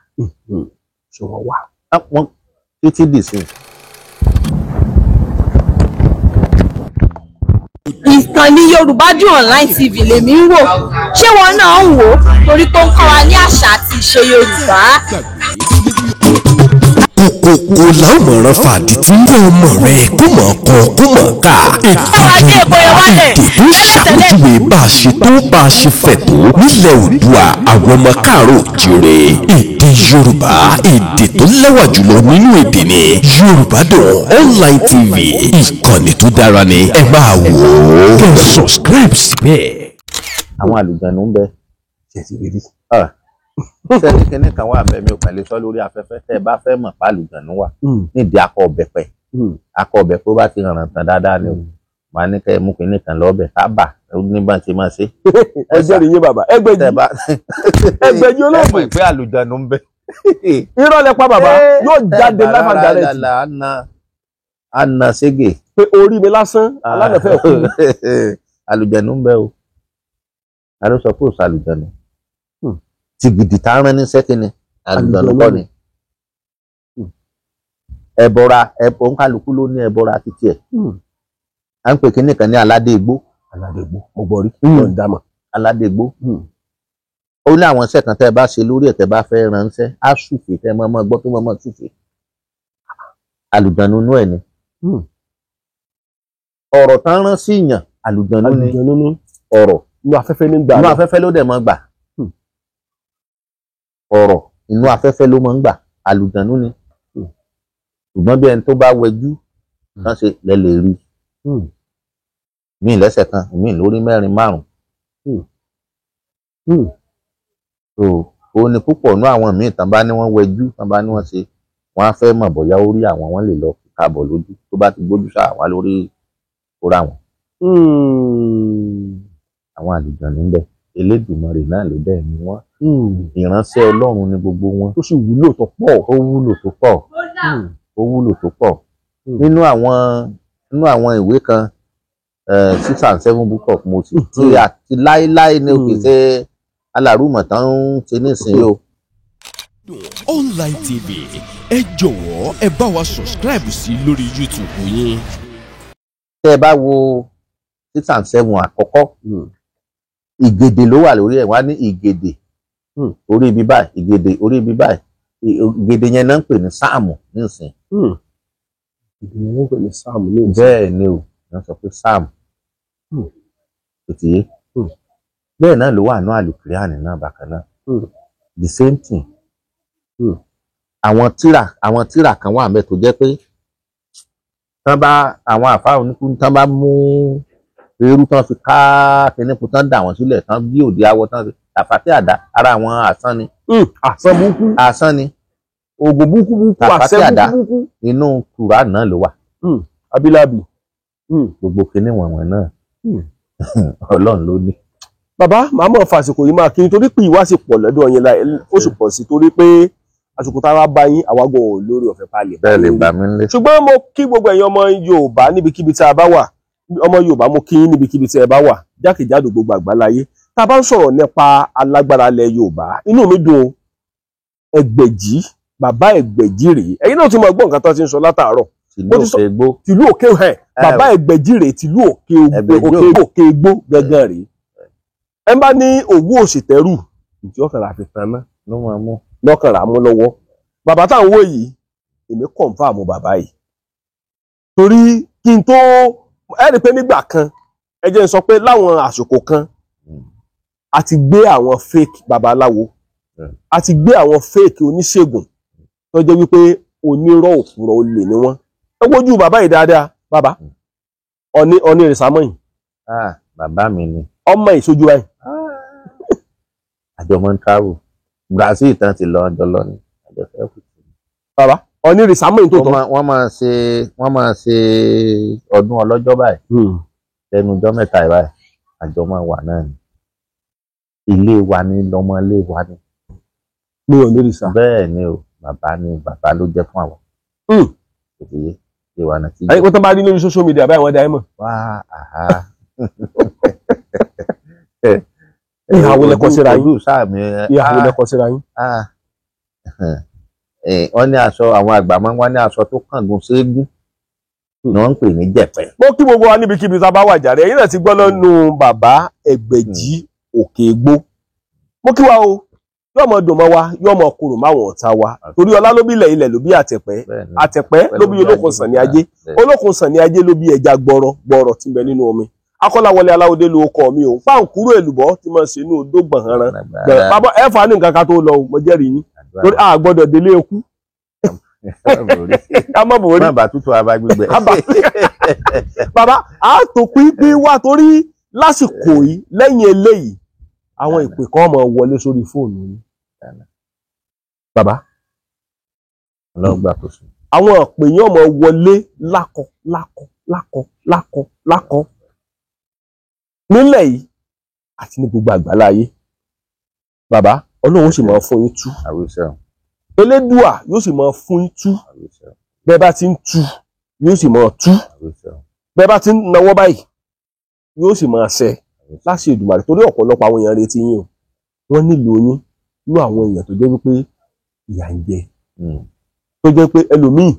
ṣé wọ́n wà. wọ́n títí dì sí. ìkànnì Yorùbá Dùn Online TV lèmi ń wò ṣé wọn náà ń wò torí tó ń kọ́ wa ní àṣà àti ìṣe Yorùbá. kòkòkò làwọn fàdí tí ń bọ̀ ọmọ rẹ̀ kó mọ̀ kọ́ kó mọ̀ ká. èdè tó ṣàpèjúwe bá a ṣe tó bá a ṣe fẹ̀ tó nílẹ̀ Oòduà àwọn ọmọ káàárọ̀ oòjíire. èdè Yorùbá èdè tó lẹ́wà jùlọ nínú èdè ni Yorùbá Dùn Online TV ìkànnì tó dára ni ẹ máa wò ó kẹ́ subscribe síbẹ̀. àwọn àlùjànnú ń bẹ. sẹ́ni kínní kan wà bẹ́ẹ̀ mi ò pẹ̀lú sọ lórí afẹ́fẹ́ tẹ́ ẹ bá fẹ́ mọ̀ pa àlùjànnú wà nídìí akọ ọ̀bẹ̀pẹ̀ akọ ọ̀bẹ̀pẹ̀ ó bá ti ràn tán dáadáa ni o màá ní kẹ́ ẹ mú kínní kan lọ́ọ̀bẹ̀ tábà ní bá ń ṣe máa ṣe. ẹ jẹ́rìí yín bàbá ẹgbẹ̀jì olóògbé pé àlùjànnú ń bẹ. irọ́ lẹ pa bàbá yóò jáde live and direct. àna ségè. pé orí mi lásán aládàfẹ́ kú. àlùjànnú ń bẹ o àlọ́ sọ pé òsà àlùjànnú ti gidi tá rán ní sẹ́kìnì àlùjànnú kọ́ ni. ẹ̀bọra òǹkàlùkù ló ní ẹ̀bọra títí ẹ̀. à ń pè kíní kan ní aládé igbó. mo gbọ́ rí lọ́n dámọ̀. aládé igbó. ó ní àwọn iṣẹ́ kan tẹ́ ẹ bá ṣe lórí ẹ̀ tẹ́ bá fẹ́ ránṣẹ́ á ṣùfè tẹ́ ẹ mọ́ gbọ́ tó mọ́ ṣùfè. àlùjànnú inú ẹ̀ ni. ọ̀rọ̀ tán rán sí ìyàn àlùjànnú ni ọ̀rọ̀ inú afẹ́fẹ́ ní gbà. inú afẹ́fẹ́ ló dẹ̀ mọ́ gbà. ọ̀rọ̀ inú afẹ́fẹ́ ló mọ́ ń gbà àlùjànnú ni. ṣùgbọ́n bí ẹni tó bá wẹjú kan ṣe lẹ́lẹ̀ rí. míì lẹ́sẹ̀ kan míì lórí mẹ́rin márùn-ún. so òun ni púpọ̀ nú àwọn míì tán bá ní wọ́n wẹjú tán bá ní wọ́n ṣe wọ́n á fẹ́ mọ̀ bóyá ó rí àwọn wọ́n lè lọ káàbọ̀ lójú tó bá ti gbójú sáà wá lórí orí àwọn. àwọn àlùjànnú ń bẹ Elédùmarè náà ló bẹ́ẹ̀ ni wọ́n. ìránṣẹ́ Ọlọ́run ni gbogbo wọn. tó sì wúlò tó pọ̀. ó wúlò tó pọ̀. ó wúlò tó pọ̀. nínú àwọn ìwé kan 6 and 7 book of Moses tí àti láéláé ní òkè ṣe alárùmọ̀ tán ń ṣe nísìnyí o. Online TV ẹ jọ̀wọ́ ẹ bá wa subscribe sí lórí YouTube yín. tẹ́ ẹ bá wo 6 and 7 àkọ́kọ́ ìgèdè ló wà lórí ẹ̀ wá ní ìgèdè orí ibi báyìí ìgèdè orí ibi báyìí ìgèdè yẹn náà ń pè ní sáàmù nísìn. ìgèdè yẹn ń pè ní sáàmù nísìn. bẹ́ẹ̀ ni o wọ́n sọ pé sáàmù òtí bẹ́ẹ̀ náà ló wà ní àlùkìránì náà bákan náà the same thing. àwọn tírà kan wà mẹ́ẹ̀ tó jẹ́ pé tán bá àwọn àfáà oníkú tán bá mú eérú tán fi ká kíníkù tán dà wọ́n sílẹ̀ tán bí òde awọ tán fi àfàtì àdá ara àwọn àsán ni. àsán burúkú. àsán ni. oògùn burúkú àfàtì àdá inú Kùránì náà ló wà. abilabi. gbogbo kíní wọ̀nwọ̀n náà Ọlọ́run ló ní. bàbá màá mọ̀ fàsìkò yìí máa kí n torí pé ìwá sì pọ̀ lọ́dọ̀ yín ó sì pọ̀ sí torí pé àsìkò tá a wá bá yín àwa gan lórí ọ̀fẹ́ palẹ̀. bẹ́ẹ̀ lè gbà mí lé. ṣùgbọ́n mo kí gbogbo ẹ̀yin ọmọ Yorùbá níbikíbi tí a bá wà ọmọ Yorùbá mo kí yín níbikíbi tí ẹ bá wà jákèjádò gbogbo àgbáláyé tá a bá ń sọ̀rọ̀ nípa alágbára ilẹ̀ Yorùbá inú mi dùn Ẹgbẹ̀jì bàbá Ẹgbẹ̀jì rèé ẹ̀yin náà ti mọ gbọ́ nǹkan tó ti ń sọ látàárọ̀ tìlú òkè ẹ̀ bàbá Ẹgbẹ̀jì rèé tìlú òkè Egbò gángan rèé ẹ bá ní òwú òṣìtẹ́rù ìdí ọ̀kànlá fi tan náà ló máa mú lọ́kànlá mú lọ́wọ́ bàbá táwọn wò yìí èmi kọ̀ǹfàmù bàbá yìí torí kí n tó ẹ rí i pé nígbà kan ẹ jẹ́ n sọ pé láwọn àsìkò kan a ti gbé àwọn fake babaláwo a ti gbé àwọn fake oníṣègùn tó jẹ́ wípé onírọ́ òpùrọ́ olè ni wọ́n ẹ wojú bàbá yìí dáadáa bàbá ọ̀ní ìrìsàmọ́yìn. bàbá mi ni. ọmọ ìṣojú báyìí. àjọ mọ́ ń travel Brazil tán ti lọ ọjọ́ lọ ni àjọ fẹ́ kù. bàbá ọ̀ní ìrìsàmọ́yìn tó tọ́. wọ́n máa ṣe ọdún ọlọ́jọ́ báyìí lẹ́nu ọjọ́ mẹ́ta báyìí àjọ máa wà náà ni ilé wa ni lọ́mọ ilé wa ni. mi ò ní ìrìsà. bẹ́ẹ̀ ni o bàbá ló jẹ́ fún àwọn. òye ìwà náà ti jẹ́. àyíkó tó bá rí lórí social media báyìí wọ́n dá ẹ mọ̀. wá ìhàwó lẹkọ síra yín ìhàwó lẹkọ síra yín. wọ́n ní aṣọ àwọn àgbà máa ń wá ní aṣọ tó kángun séégún ni wọ́n ń pè ní jẹ̀pẹ́. mo kí gbogbo wa níbikíbi tá a bá wà jàre ẹ̀yin náà ti gbọ́ lọ́nu bàbá Ẹgbẹ̀jì òkè Egbò mo kí wa o yóò mọ dùn mọ́ wa yóò mọ kùrù máwọn ọ̀tá wa torí ọlá ló bí ilẹ̀ ló bí àtẹ̀pẹ́ ló bí olókun sàn ní ajé olókun sàn ní ajé ló bí ẹja gbọrọ tí ń bẹ nínú omi Akọ́láwọlé Aláwọ̀dé ló kọ mi o fáǹkúrò èlùbọ́ tí mo ṣe inú odó gbọ̀nran bàbá ẹ fà á ní nǹkan ká tó lọ mo jẹ́rìí yín torí a gbọ́dọ̀ délé ikú má bàa tútù abá gbígbẹ. bàbá a tó pínpín wá torí lásìkò yìí lẹ́yìn eléyìí àwọn ìpè kan máa wọlé sórí fóònù yìí. bàbá ọlọ́gbà kò sí. àwọn ìpè yẹn máa wọlé lákọ nílẹ̀ yìí àti ní gbogbo àgbáláyé bàbá Ọlọ́run sì máa fún yín tú Elédùà yóò sì máa fún yín tú bẹ́ẹ̀ bá ti ń tú yóò sì máa tú bẹ́ẹ̀ bá ti ń nawọ́ báyìí yóò sì máa ṣẹ láṣẹ Èdùmàrè torí ọ̀pọ̀lọpọ̀ àwọn èèyàn retí yín o wọ́n nílò yín ní àwọn èèyàn tó jẹ́ wípé ìyà ń jẹ tó jẹ́ pé ẹlòmíì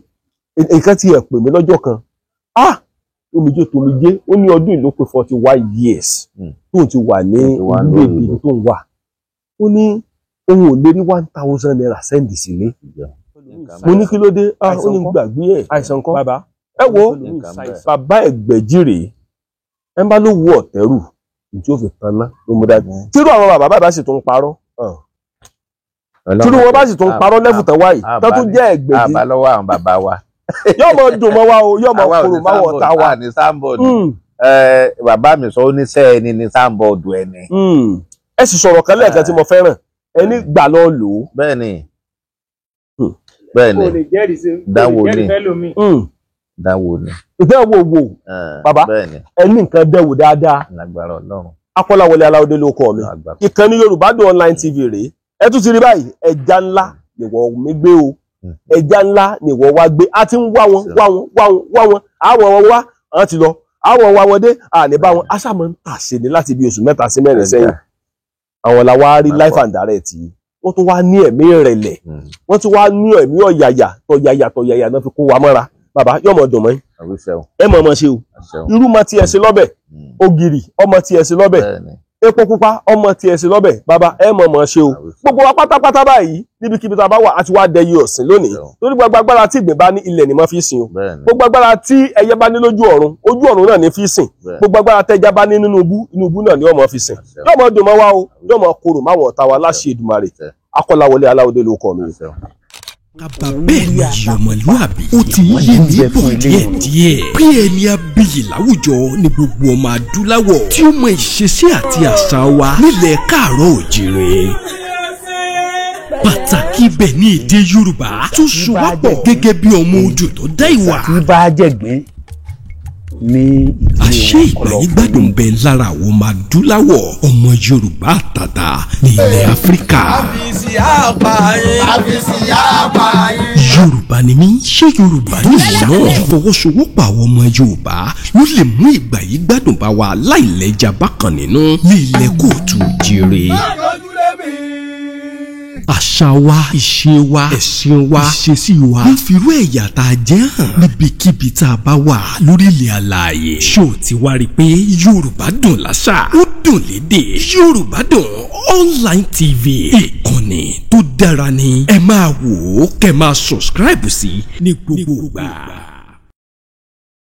nǹkan tí ẹ pè mí lọ́jọ́ kan tomijé ó ní ọdún ìlú pé 41 years tóun ti wà ní orílẹ̀-èdè tó ń wà ó ní òun ò lè rí 1000 naira sẹ́ndì sílé mo ní kí ló dé ó ní gbàgbé ẹ̀ àìsàn kan bàbá ẹ wo bàbá ẹgbẹ̀jìrè ẹ bá ló wọ ọ̀tẹ́rù tí ó fi tan ná ló mú dájú tírú àwọn bàbá bá sì tún parọ́ tírú wọn bá sì tún parọ́ lẹ́fù tán wáyé tó tún jẹ́ ẹgbẹ̀jì àbálọ́wọ́ àwọn bàbá wa yóò mọ dùn mọ́ wa o yóò mọ kúrò máa wọ̀ tá wa. ní sáńbọ̀dù bàbá mi sọ ó ní sẹ́ ẹni ní sáńbọ̀dù ẹni. ẹ sì sọ̀rọ̀ kan lẹ́ẹ̀kan tí mo fẹ́ràn ẹni gbà lọ lò ó. bẹ́ẹ̀ni dáwò ni dáwò ni. ìdánwò wò bàbá ẹni nǹkan dẹ̀wò dáadáa. lágbára Ọlọ́run. Akọ́láwọlé Aláwọ̀dé ló kọ́ mi ìkànnì Yorùbá Dùn Online TV rèé ẹ tún ti rí báyìí ẹja ńlá nìwọ mi gbé o ẹja ńlá nìwọ wá gbé a ti ń wá wọn àwọn wọn wá àwọn ti lọ àwọn wa wọn dé àní bá wọn aṣáàmọ ń tàṣe ni láti bí oṣù 3 sí 4 sẹ́yìn àwọn la wá rí life and direct yìí wọ́n tún wá ní ẹ̀mí ìrẹ̀lẹ̀ wọ́n tún wá ní ẹ̀mí tọ̀yàyà náà fi kó wa mọ́ra bàbá yóò mọ̀ dùn mọ́ ẹ mọ̀ ṣe o irú mọ tí ẹ ṣe lọ́bẹ̀ ògìrì ọmọ tí ẹ ṣe lọ́bẹ̀ epo pupa ọmọ tí ẹ ṣe lọ́bẹ̀ bàbá ẹ mọ̀ ṣe o gbogbo wa pátápátá báyìí níbikíbi tá a bá wà àti wá dẹyẹ ọ̀sìn lónìí torí gbogbo agbára tí ìgbín bá ní ilẹ̀ ni mo fi sìn o gbogbo agbára tí ẹyẹ bá ní lójú ọ̀run náà ní fi sìn gbogbo agbára tẹja bá ní nínú ibú náà ni ọmọ fi sìn yóò mọ dùn mọ́ wa o yóò mọ korò máwọn ọ̀tá wa láṣẹ Èdùmàrè Akọ́láwọlé Aláwọ̀dé ló kọ mi. kaba bẹ́ẹ̀ ni ọmọlúàbí ó ti yé mi bọ̀ díẹ̀díẹ̀ bí ẹni abiyì láwùjọ ni gbogbo ọmọ adúláwọ̀ tí ó mọ ìṣesí àti àṣà wa nílẹ̀ káàárọ̀ òjìrè pàtàkì ibẹ̀ ní èdè Yorùbá tó so wá pọ̀ gẹ́gẹ́ bí ọmọ ojú tó dá ìwà. kí bá jẹ̀gbẹ́ ní àṣé ìgbàyí gbádùn bẹ lára àwọn ọmọ adúláwọ̀ ọmọ Yorùbá àtàtà ní ilẹ̀ Áfíríkà. Yorùbá ni mí ṣé Yorùbá ni ìwọ náà ìfọwọ́sowọ́pọ̀ àwọn ọmọ Yorùbá ló lè mú ìgbàyí gbádùn bá wa láìlẹ́jà bákan nínú ní ilẹ̀ kóòtù jíire. Àṣà wa, ìṣe wa, ẹ̀sìn wa, ìṣesí wa ń firú ẹ̀yà tá a jẹ́ hàn níbikíbi tá a bá wà lórílẹ̀ alààyè. Ṣé o ti wá rí i pé Yorùbá Dùn láṣà ó dùn lédè? Yorùbá Dùn Online TV ìkànnì tó dára ni ẹ máa wò ó kẹ́ máa subscribe sí ní gbogbo ìgbà.